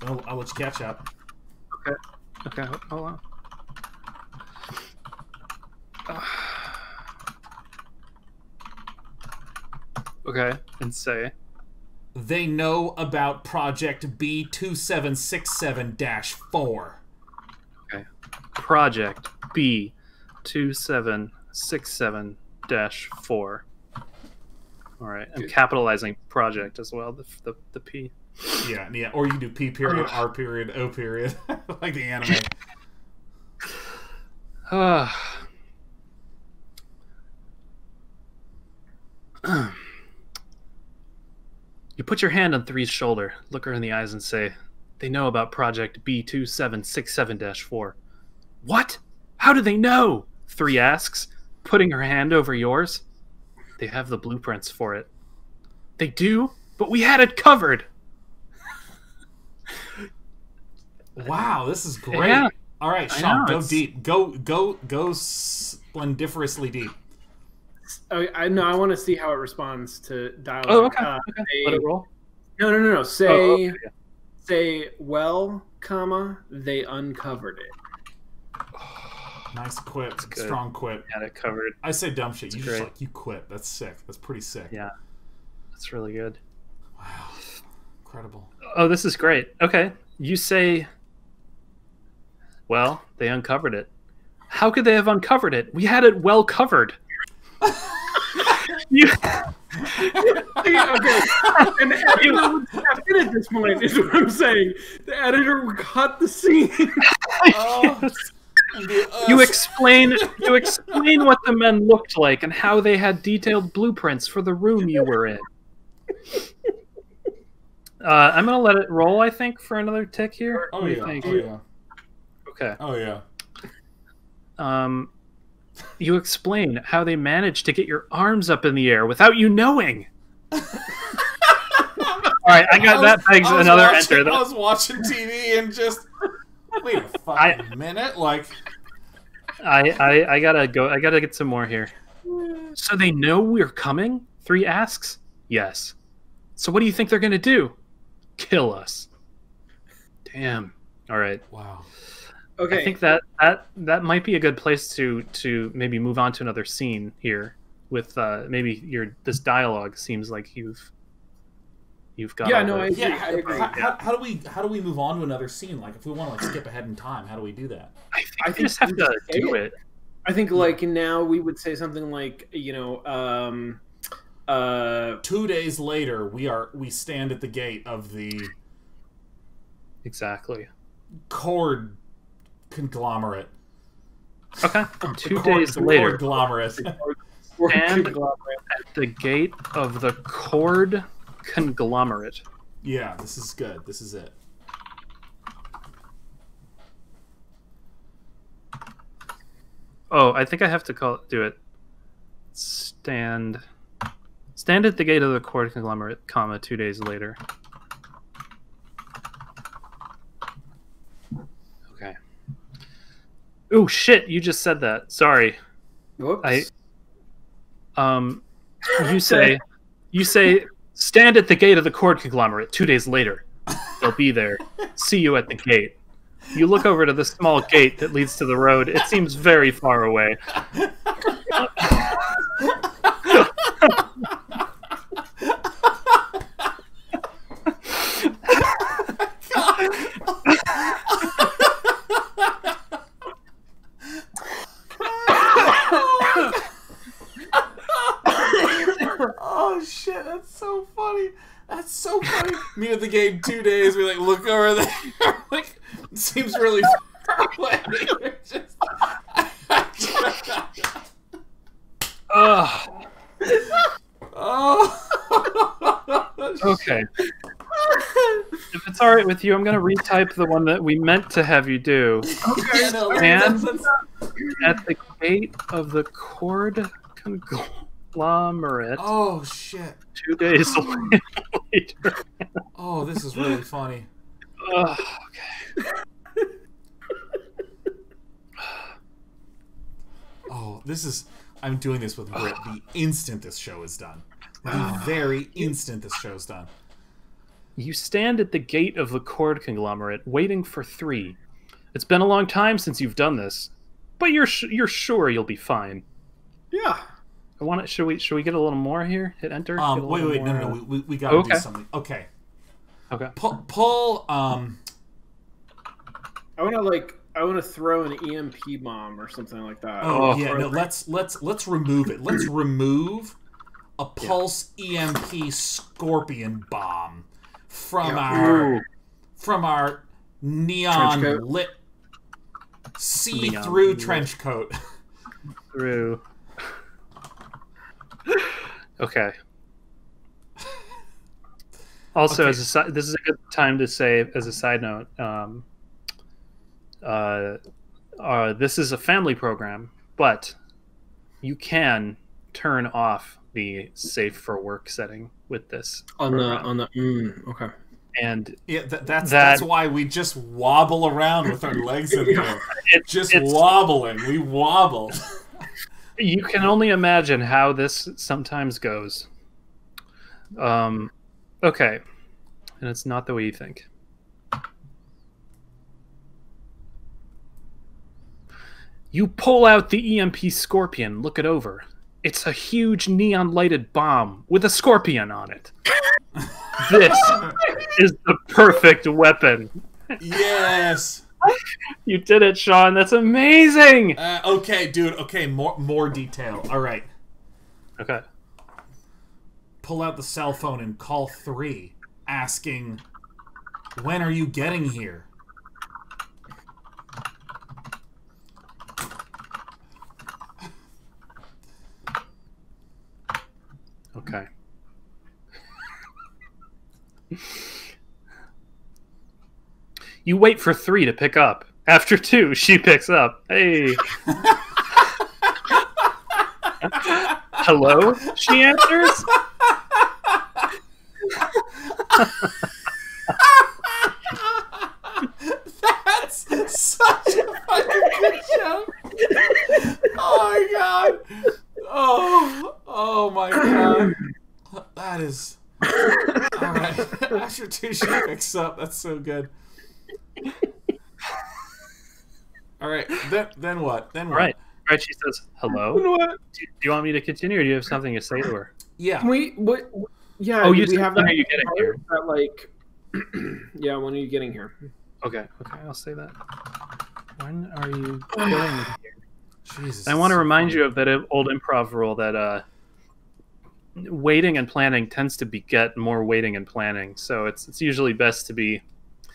I'll let you catch up. Okay. Hold on. Okay. And say... They know about Project B2767-4. Okay. Project B2767-4. All right. I'm capitalizing project as well, the P. Yeah. Or you can do P period, R period, O period, like the anime. You put your hand on 3's shoulder, look her in the eyes and say, they know about Project B2767-4. What? How do they know? 3 asks, putting her hand over yours. They have the blueprints for it. They do? But we had it covered. Wow, this is great. Yeah. All right, I Sean, know, go it's- deep. Go splendiferously deep. I know. I want to see how it responds to dialogue. Oh, okay. Okay. Let it roll. No. Say, Oh, okay, yeah. say, well, comma, they uncovered it. Nice quip. good. Strong quip. Had it covered. I say dumb shit. You just great. you quip. That's sick. That's pretty sick. Yeah, that's really good. Wow. Incredible. Oh, this is great. Okay, you say, well, they uncovered it. How could they have uncovered it? We had it well covered. You, Okay. And the editor would step in at this point, is what I'm saying. The editor would cut the scene. Oh, you explain what the men looked like and how they had detailed blueprints for the room you were in. I'm gonna let it roll, I think, for another tick here. Oh What do you yeah. think? Oh yeah. Okay. Oh yeah. You explain how they managed to get your arms up in the air without you knowing. All right, I got that begs another enter. I was watching TV and just wait a fucking minute, like I gotta go. I gotta get some more here. So they know we're coming? 3 asks. Yes. So what do you think they're gonna do? Kill us. Damn. All right. wow. Okay. I think that might be a good place to maybe move on to another scene here with maybe this dialogue seems like you've got. Yeah, all no, the- I agree. Yeah, I agree. how do we move on to another scene? Like if we want to like skip ahead in time, how do we do that? I think I you think just have you to just say do it. it. I think like now we would say something like, 2 days later, we stand at the gate of the Exactly. cord conglomerate. Okay. The 2 cord- days the later, conglomerate. and at the gate of the cord conglomerate. Yeah, this is good. This is it. Oh, I think I have to do it. Stand at the gate of the cord conglomerate, comma, 2 days later. Okay. Oh shit! You just said that. Sorry. Whoops. You say, stand at the gate of the cord conglomerate 2 days later. They'll be there. See you at the gate. You look over to the small gate that leads to the road. It seems very far away. Oh shit, that's so funny. That's so funny. Meet at the gate 2 days. We like look over there. Like it seems really far away. Just... Oh. Okay. If it's all right with you, I'm going to retype the one that we meant to have you do. Okay, no, And that's- at the gate of the cord conglomerate Oh shit. 2 days later. Oh, this is really funny. Okay. Oh, this is. I'm doing this with grit. The instant this show is done. The very instant this show's done. You stand at the gate of the cord conglomerate, waiting for 3. It's been a long time since you've done this, but you're sure you'll be fine. Yeah. I want it. Should we get a little more here? Hit enter. Get a Wait, little no, more, we gotta okay. do something. Okay. Okay. Pull. I want to throw an EMP bomb or something like that. Oh, Oh. yeah. No. Let's remove it. Let's remove a pulse EMP scorpion bomb from Ooh. our neon lit see-through Neon trench coat. Through. Okay. Also, Okay. this is a good time to say, as a side note, this is a family program, but you can turn off the safe for work setting with this. On program. the okay. And yeah, that's why we just wobble around with our legs in the air. It's wobbling. We wobble. You can only imagine how this sometimes goes. Okay. And it's not the way you think. You pull out the EMP Scorpion, look it over. It's a huge neon-lighted bomb with a scorpion on it. This is the perfect weapon. Yes. You did it, Sean. That's amazing. Okay, dude. Okay, more detail. All right. Okay. Pull out the cell phone and call 3, asking, "When are you getting here?" Okay. You wait for 3 to pick up. After 2, she picks up. Hey. Hello? She answers. That's such a fucking good joke. Oh my god. Oh my god. That is... Alright. After 2, she picks up. That's so good. Alright. Then what? Then what? Right. She says, hello? What? Do you want me to continue, or do you have something to say to her? Yeah. Can we? What? Yeah. Oh, do you we said, have when that? are you getting here? That, like, yeah. When are you getting here? Okay, I'll say that. When are you getting here? Jesus. I want to remind you of that old improv rule that waiting and planning tends to beget more waiting and planning. So it's usually best to be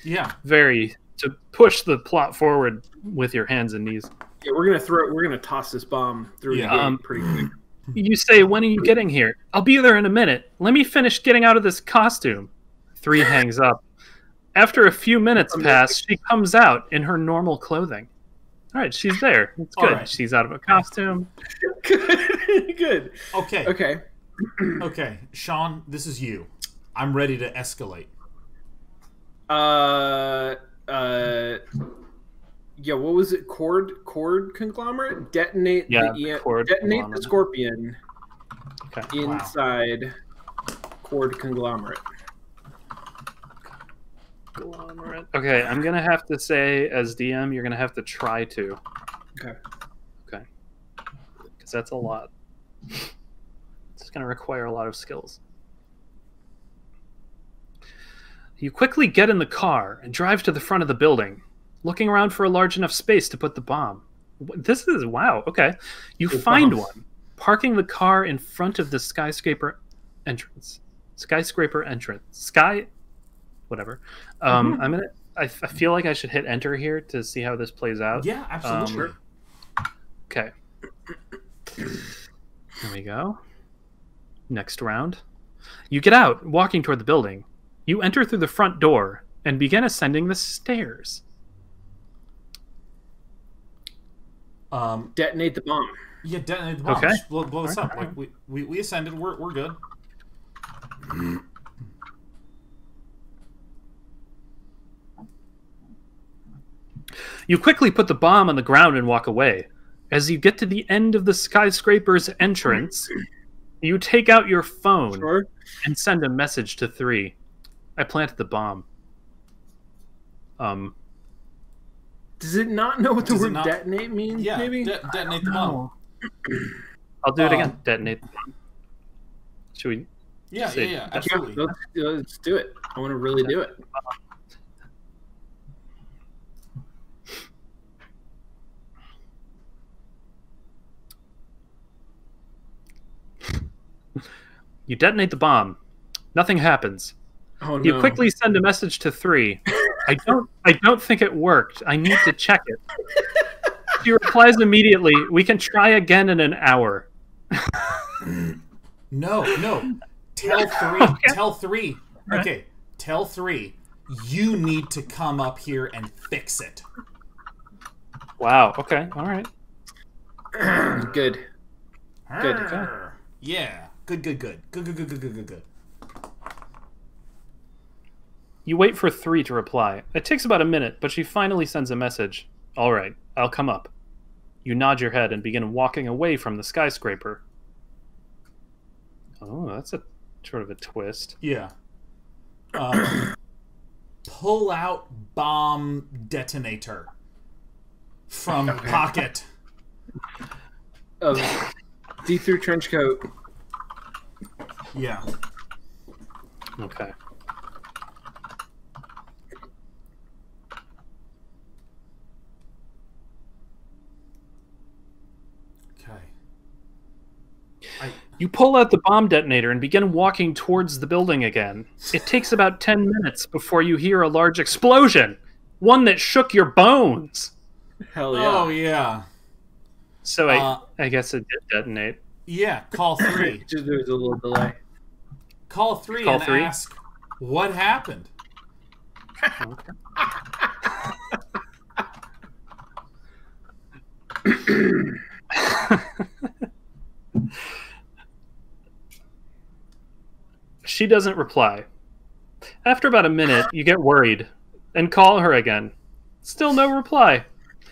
to push the plot forward with your hands and knees. Yeah, we're gonna toss this bomb through the gate pretty quick. You say, when are you getting here? I'll be there in a minute. Let me finish getting out of this costume. 3 hangs up. After a few minutes pass, she comes out in her normal clothing. All right, she's there. It's good. Right. She's out of a costume. Good. Okay. Okay, Sean, this is you. I'm ready to escalate. Yeah, what was it? Cord conglomerate? Detonate the Scorpion inside Cord conglomerate. Okay, I'm gonna have to say, as DM, you're gonna have to try to. Okay. Because that's a lot. It's gonna require a lot of skills. You quickly get in the car and drive to the front of the building, looking around for a large enough space to put the bomb. This is, wow, okay. You find one, parking the car in front of the skyscraper entrance. Whatever. I feel like I should hit enter here to see how this plays out. Yeah, absolutely. Okay. There we go. Next round. You get out, walking toward the building. You enter through the front door and begin ascending the stairs. Detonate the bomb. Yeah, detonate the bomb. Okay. Blow us up. Like we ascended. We're good. You quickly put the bomb on the ground and walk away. As you get to the end of the skyscraper's entrance, you take out your phone and send a message to 3. I planted the bomb. Does it not know what the word detonate means? Yeah, maybe? detonate the bomb. I'll do it again. Detonate the bomb. Should we? Yeah, absolutely. Let's do it. I want to really do it. You detonate the bomb. Nothing happens. Oh, no. You quickly send a message to 3. I don't think it worked. I need to check it. She replies immediately, we can try again in an hour. No. Tell 3. Okay. Tell 3. Okay. Tell 3. You need to come up here and fix it. Wow. Okay. All right. Good. Okay. Yeah. Good. You wait for 3 to reply. It takes about a minute, but she finally sends a message. All right, I'll come up. You nod your head and begin walking away from the skyscraper. Oh, that's a sort of a twist. Yeah. Pull out bomb detonator from pocket. See-through trench coat. Yeah. Okay. You pull out the bomb detonator and begin walking towards the building again. It takes about 10 minutes before you hear a large explosion. One that shook your bones. Hell yeah. Oh, yeah. So I guess it did detonate. Yeah, call 3. Just there's a little delay. Call 3 and ask, what happened? She doesn't reply. After about a minute, you get worried and call her again. Still no reply.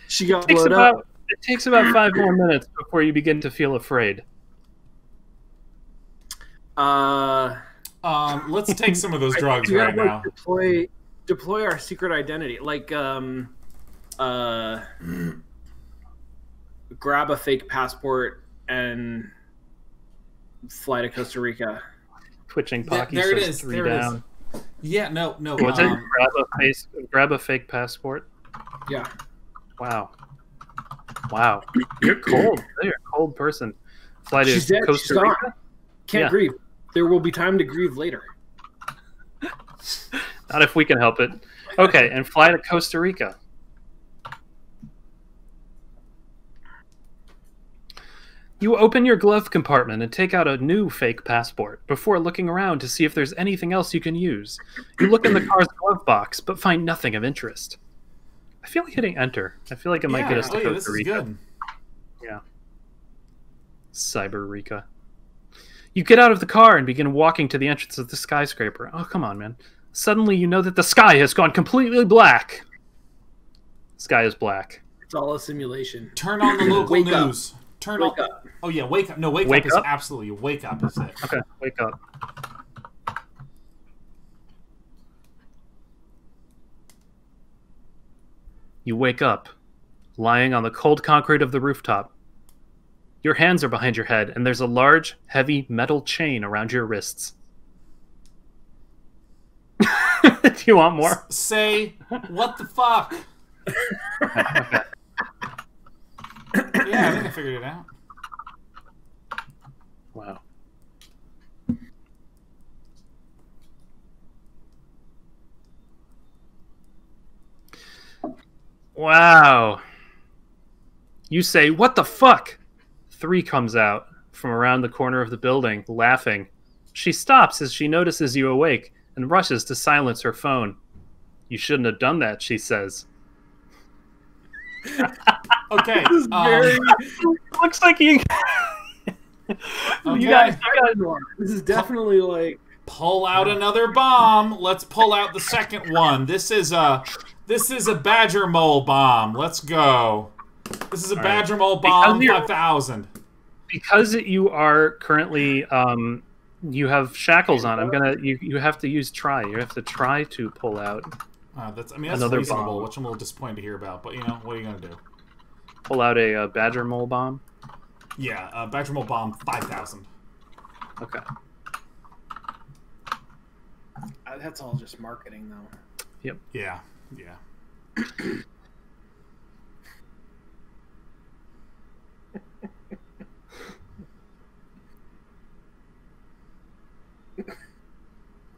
She got blown up. It takes about 5 more minutes before you begin to feel afraid. Let's take some of those drugs right now. Deploy our secret identity. Like, grab a fake passport and fly to Costa Rica. Twitching Pocky there it says is. 3 there down. It is. Yeah, no. What's it? Grab a fake passport? Yeah. Wow. You're cold. You're a cold person. Fly to She's dead. Costa She's Rica? gone. Can't grieve. There will be time to grieve later. Not if we can help it. Okay, and fly to Costa Rica. You open your glove compartment and take out a new fake passport before looking around to see if there's anything else you can use. You look in the car's glove box, but find nothing of interest. I feel like hitting enter. I feel like it might get us to Costa Rica. Good. Yeah. Cyberrica. You get out of the car and begin walking to the entrance of the skyscraper. Oh, come on, man. Suddenly you know that the sky has gone completely black. Sky is black. It's all a simulation. Turn on the local Wake news. Up. Turn Wake on. up. Oh yeah, wake up. No, wake up is absolutely wake up is it. Okay, wake up. You wake up, lying on the cold concrete of the rooftop. Your hands are behind your head, and there's a large, heavy metal chain around your wrists. Do you want more? Say, what the fuck? Yeah, I think I figured it out. Wow. Wow. You say, what the fuck? 3 comes out from around the corner of the building, laughing. She stops as she notices you awake and rushes to silence her phone. You shouldn't have done that, she says. Okay. Looks like you... Okay. You guys... This is definitely like... Pull out another bomb. Let's pull out the second one. This is a badger mole bomb. Let's go. This is a badger mole bomb 5000. Because you are currently you have shackles on. You have to use try. You have to try to pull out. That's another reasonable, bomb. which I'm a little disappointed to hear about. But you know, what are you gonna do? Pull out a badger mole bomb. Yeah, badger mole bomb 5000. Okay. That's all just marketing, though. Yep. Yeah.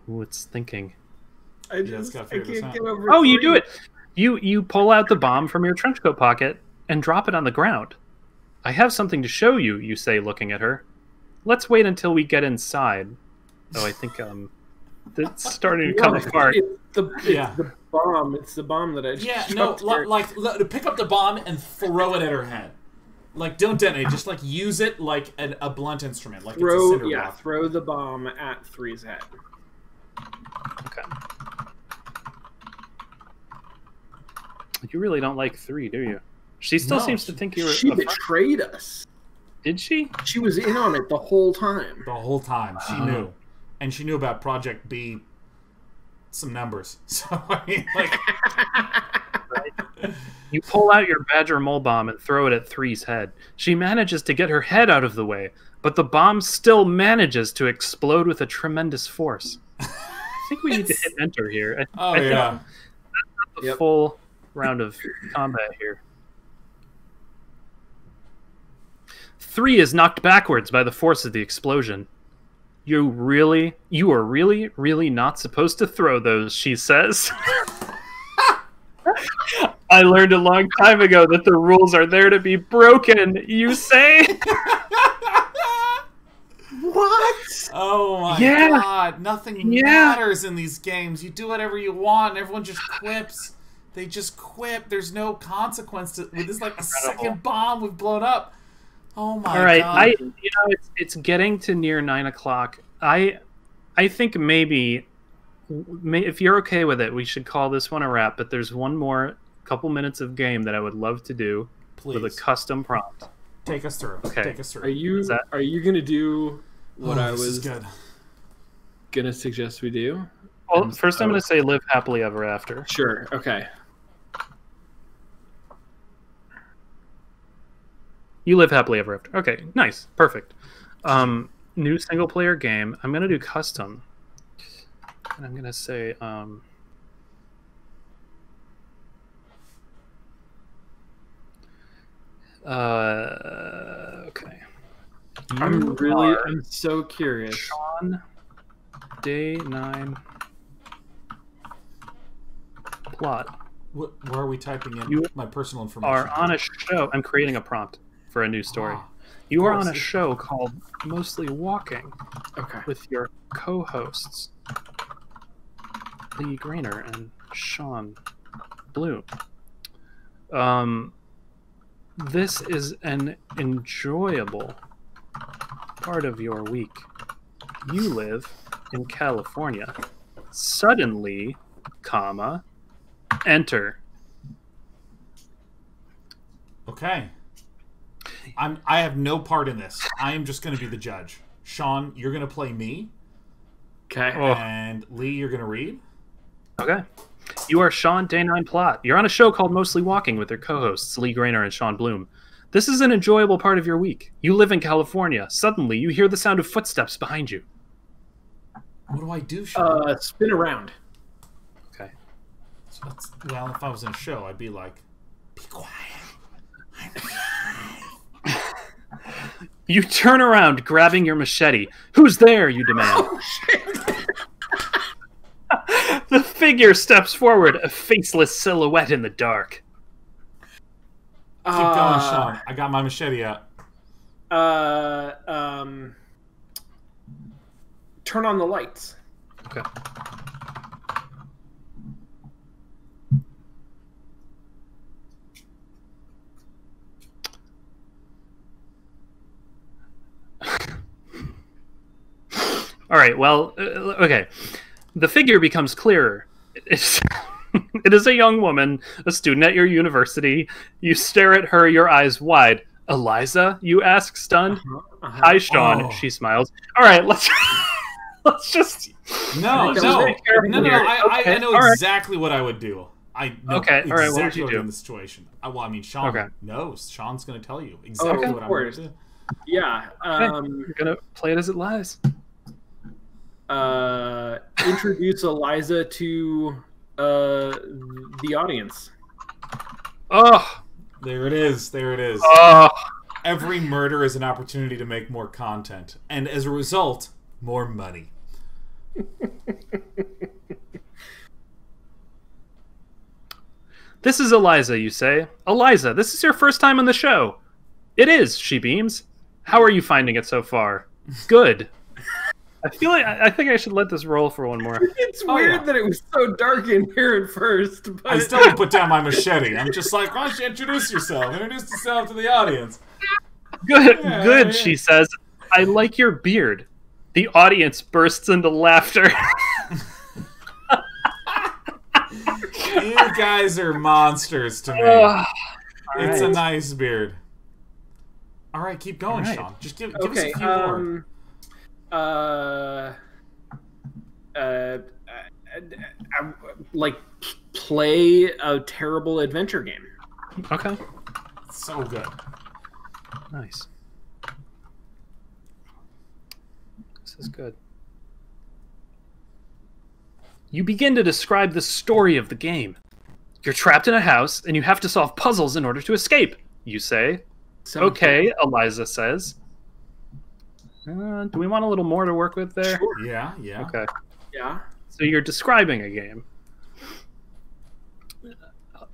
Ooh, it's thinking. I can't get over. Oh, you do it. You pull out the bomb from your trench coat pocket and drop it on the ground. I have something to show you, you say, looking at her. Let's wait until we get inside. Oh, I think it's starting to come apart. It's the bomb. It's the bomb that I just pick up the bomb and throw it at her head. Like, don't detonate. Just like use it like a blunt instrument. Like it's a cinder block. Throw the bomb at 3's head. Okay. You really don't like 3, do you? She still seems to think you were. She betrayed us. Did she? She was in on it the whole time. The whole time she knew, and she knew about Project B. Some numbers. So I mean, like, you pull out your Badger mole bomb and throw it at 3's head. She manages to get her head out of the way, but the bomb still manages to explode with a tremendous force. I think we need to hit enter here. I think that's the full round of combat here. 3 is knocked backwards by the force of the explosion. You are really not supposed to throw those, she says. I learned a long time ago that the rules are there to be broken, you say? What? Oh my god, nothing matters in these games. You do whatever you want, and everyone just quips. They just quip. There's no consequence to with this, like, a second bomb we've blown up. Oh my god. All right, it's getting to near 9 o'clock. I think maybe if you're okay with it, we should call this one a wrap, but there's one more couple minutes of game that I would love to do. Please. With a custom prompt. Take us through. Okay. Take us through. Are you gonna do what I was gonna suggest we do? Well, first I'm gonna say live happily ever after. Sure. Okay. You live happily ever after. Okay, nice, perfect. New single player game. I'm gonna do custom, and I'm gonna say okay. I'm so curious. Sean, day 9 plot. Where are we typing in my personal information? Are on a show. I'm creating a prompt for a new story. You are on a show called Mostly Walking. Okay. With your co-hosts Leigh Grainer and Sean Bloom. This is an enjoyable part of your week. You live in California. Suddenly, comma, enter. Okay. I have no part in this. I am just going to be the judge. Sean, you're going to play me. Okay. And Leigh, you're going to read. Okay. You are Sean, day 9 plot. You're on a show called Mostly Walking with your co-hosts Leigh Grainer and Sean Bloom. This is an enjoyable part of your week. You live in California. Suddenly, you hear the sound of footsteps behind you. What do I do, Sean? Spin around. Okay. So well, if I was in a show, I'd be like, be quiet. You turn around, grabbing your machete. Who's there, you demand. Oh, shit. The figure steps forward, a faceless silhouette in the dark. Keep going, Sean. I got my machete out. Turn on the lights. Okay. All right, well, okay. The figure becomes clearer. It is a young woman, a student at your university. You stare at her, your eyes wide. Eliza, you ask, stunned. Hi, Sean. She smiles. All right, let's just. No. I know exactly what I would do. I know okay. All right. What would you do in the situation? Well, I mean, Sean knows. Sean's going to tell you exactly what I'm going to do. Yeah. You're gonna play it as it lies. Introduce Eliza to the audience. Oh, there it is. There it is. Oh. Every murder is an opportunity to make more content, and as a result, more money. This is Eliza, you say. Eliza, this is your first time on the show. It is, she beams. How are you finding it so far? Good. I think I should let this roll for one more. It's weird that it was so dark in here at first. But... I still don't put down my machete. I'm just like, why don't you introduce yourself? Introduce yourself to the audience. Good, she says. I like your beard. The audience bursts into laughter. You guys are monsters to me. It's a nice beard. All right, keep going, Sean. Just give us a few more. Like play a terrible adventure game. Okay. So good. Nice. This is good. You begin to describe the story of the game. You're trapped in a house, and you have to solve puzzles in order to escape, you say. Okay, Eliza says. Do we want a little more to work with there? Sure. Yeah. Okay. Yeah. So you're describing a game.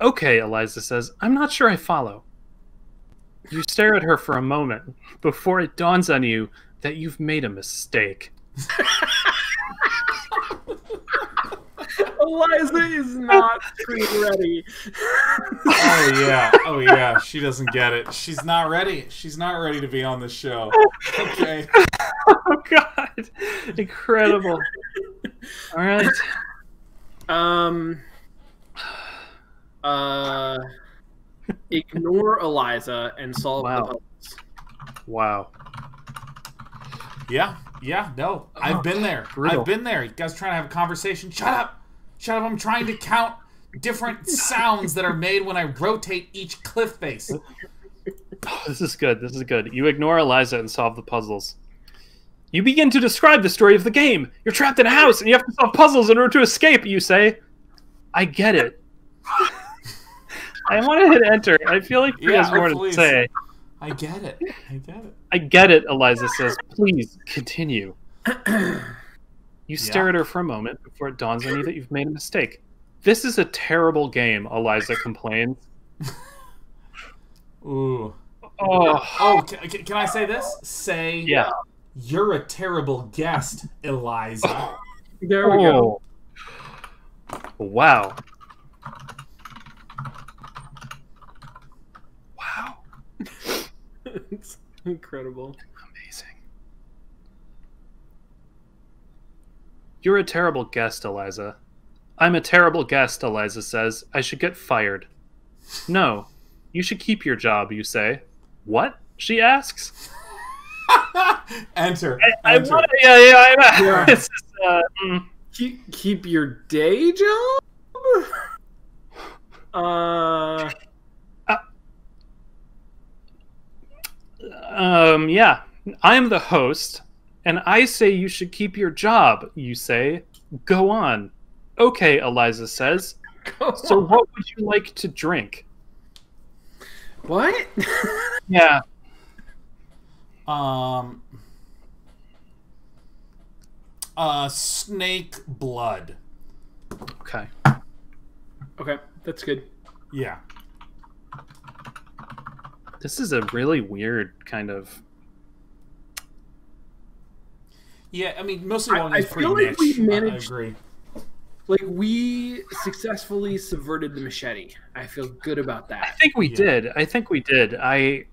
Okay, Eliza says. I'm not sure I follow. You stare at her for a moment before it dawns on you that you've made a mistake. Eliza is not screen ready. Oh yeah. She doesn't get it. She's not ready. She's not ready to be on this show. Okay. Oh God! Incredible. All right. Ignore Eliza and solve the puzzles. Wow. Yeah. No. I've been there. Brutal. I've been there. You guys trying to have a conversation? Shut up. I'm trying to count different sounds that are made when I rotate each cliff face. Oh, this is good. You ignore Eliza and solve the puzzles. You begin to describe the story of the game. You're trapped in a house and you have to solve puzzles in order to escape, you say. I get it. I want to hit enter. I feel like he has more to say. I get it. I get it, Eliza says. Please, continue. You stare at her for a moment before it dawns on you that you've made a mistake. This is a terrible game, Eliza complains. Ooh. Oh. Can I say this? Say, yeah. You're a terrible guest, Eliza. There we go. Wow. It's incredible. Amazing. You're a terrible guest, Eliza. I'm a terrible guest, Eliza says. I should get fired. No, you should keep your job, you say. What? She asks. Enter. I want to. Yeah. It's just, keep your day job? Yeah. I'm the host, and I say you should keep your job, you say. Go on. Okay, Eliza says. So what would you like to drink? What? Yeah. Snake blood. Okay. Okay, that's good. Yeah. This is a really weird kind of... Yeah, I mean, mostly one is pretty feel like niche. we managed, I agree. Like, we successfully subverted the machete. I feel good about that. I think we did. I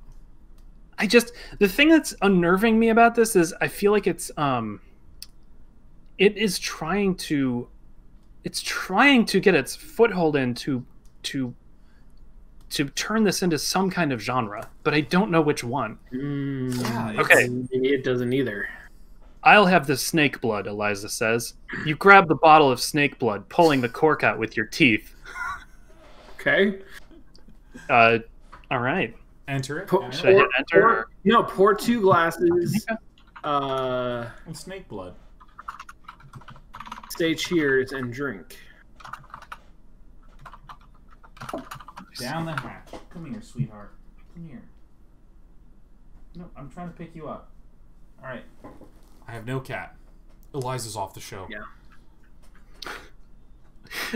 just... The thing that's unnerving me about this is I feel like it's... It is trying to... It's trying to get its foothold into to turn this into some kind of genre, but I don't know which one. Okay. It doesn't either. I'll have the snake blood, Eliza says. You grab the bottle of snake blood, pulling the cork out with your teeth. Okay. All right. Enter it. Should I hit enter? No, pour 2 glasses. And snake blood. Say cheers and drink. Down the hatch. Come here, sweetheart. Come here. No, I'm trying to pick you up. All right. I have no cat. Eliza's off the show. Yeah.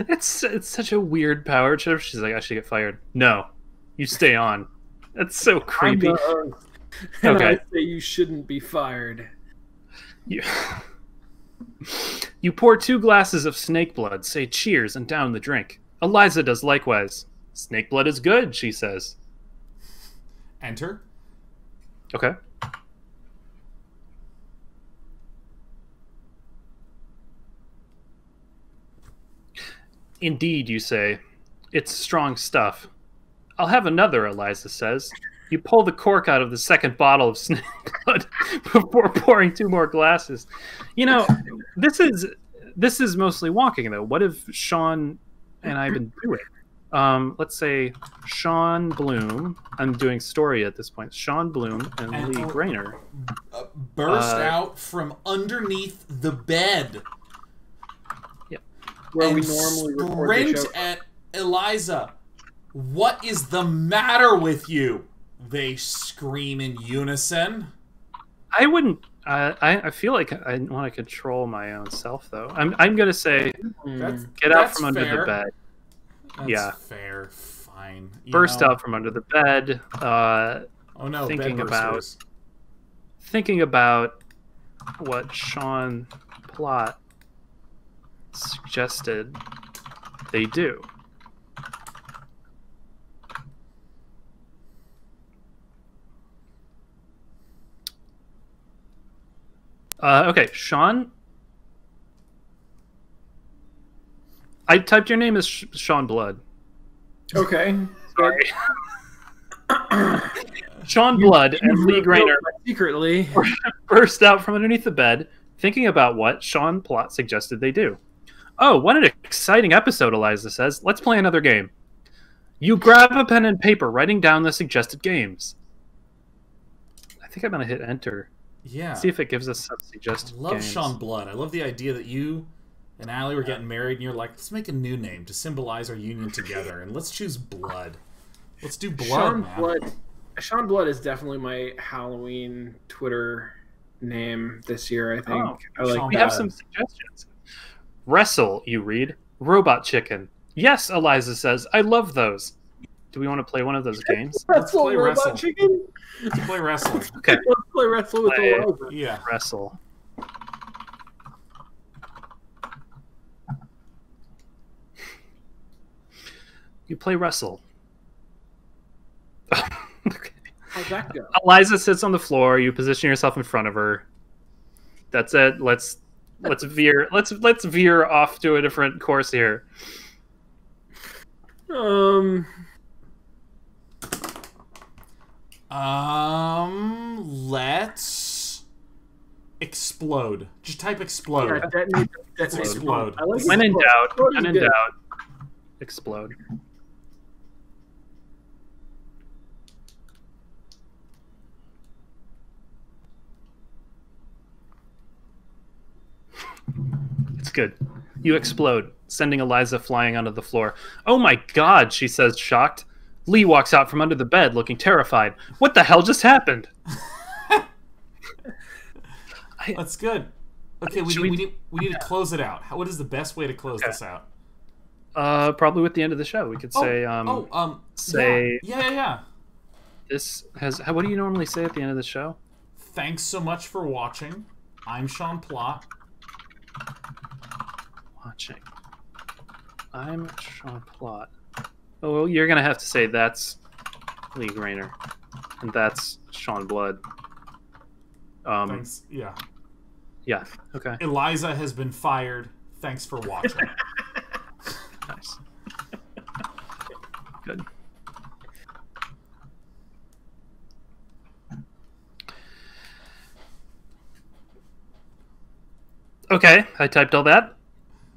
It's such a weird power trip. She's like, I should get fired. No, you stay on. That's so creepy. And I say you shouldn't be fired. You pour 2 glasses of snake blood, say cheers, and down the drink. Eliza does likewise. Snake blood is good, she says. Enter. Okay. Indeed, you say. It's strong stuff. I'll have another, Eliza says. You pull the cork out of the second bottle of snake blood before pouring 2 more glasses. You know, this is mostly walking, though. What have Sean and I been doing? Let's say Sean Bloom. I'm doing story at this point. Sean Bloom and Leigh Grainer burst out from underneath the bed. Yeah, where we normally record the show. At Eliza. What is the matter with you? They scream in unison. I wouldn't. I feel like I want to control my own self, though. I'm gonna say, get out from under the bed. That's fair. Fine. Burst out from under the bed. Oh no! Thinking about what Sean Plot suggested they do. Okay, Sean. I typed your name as Sean Blood. Okay. Sorry. Sean Blood and Leigh Grainer secretly burst out from underneath the bed, thinking about what Sean Plot suggested they do. Oh, what an exciting episode, Eliza says. Let's play another game. You grab a pen and paper, writing down the suggested games. I think I'm going to hit enter. Yeah. See if it gives us some suggested games. I love Sean Blood. I love the idea that you and Allie were getting married, and you're like, let's make a new name to symbolize our union together, and let's choose Blood. Let's do Blood, Sean Blood is definitely my Halloween Twitter name this year, I think. We have some suggestions. Wrestle, you read. Robot Chicken. Yes, Eliza says. I love those. Do we want to play one of those games? Let's play Wrestle. Chicken? Let's play Wrestle. Okay. Let's play Wrestle with Eliza. Yeah. Wrestle. You play Wrestle. Okay. How'd that go? Eliza sits on the floor. You position yourself in front of her. That's it. Let's veer. Let's veer off to a different course here. Let's explode. Just type explode. Yeah, Let's explode. When in doubt, explode. It's good. You explode, sending Eliza flying onto the floor. Oh my god, she says, shocked. Leigh walks out from under the bed, looking terrified. What the hell just happened? That's good. Okay, we need to close it out. What is the best way to close this out? Probably with the end of the show. We could say, yeah. This has. What do you normally say at the end of the show? Thanks so much for watching. I'm Sean Plot. I'm Sean Plot. Oh, well, you're gonna have to say that's Leigh Grainer, and that's Sean Blood. Thanks. Yeah. Yeah. Okay. Eliza has been fired. Thanks for watching. Nice. Good. Okay, I typed all that,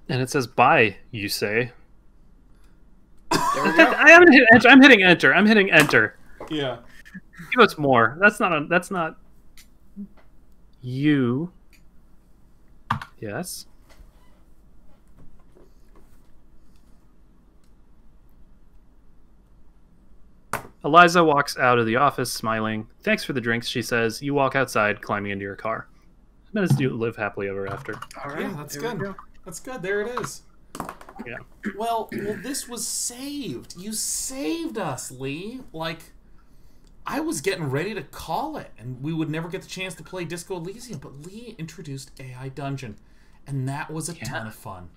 and it says "bye." You say. There we go. I haven't hit enter. I'm hitting enter. I'm hitting enter. Yeah. Give us more. That's not. You. Yes. Eliza walks out of the office, smiling. Thanks for the drinks, she says. You walk outside, climbing into your car. Minutes do live happily ever after. All right, yeah, that's good. That's good. There it is. Yeah. Well, this was saved. You saved us, Leigh. Like, I was getting ready to call it, and we would never get the chance to play Disco Elysium, but Leigh introduced AI Dungeon, and that was a ton of fun.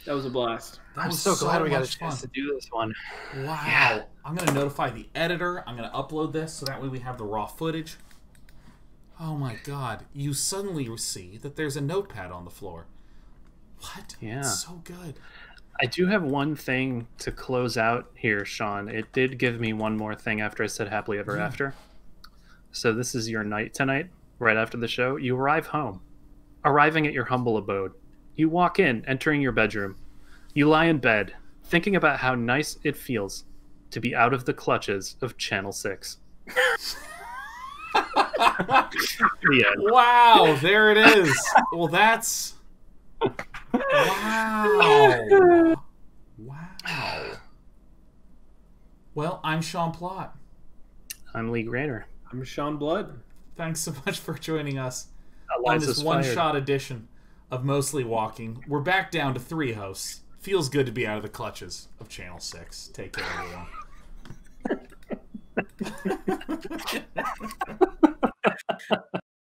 That was a blast. I'm so glad we got a chance to do this one. Wow. Yeah. I'm going to notify the editor. I'm going to upload this so that way we have the raw footage. Oh my god. You suddenly see that there's a notepad on the floor. What? Yeah. It's so good. I do have one thing to close out here, Sean. It did give me one more thing after I said happily ever after. So this is your night tonight, right after the show. You arrive home. Arriving at your humble abode, you walk in, entering your bedroom. You lie in bed, thinking about how nice it feels to be out of the clutches of Channel 6. The end. Wow, there it is. Well, that's... Wow. Wow. Well, I'm Sean Plott. I'm Leigh Grainer. I'm Sean Blood. Thanks so much for joining us on Eliza's this fired. one-shot edition of Mostly Walking. We're back down to 3 hosts. Feels good to be out of the clutches of Channel 6. Take care, everyone.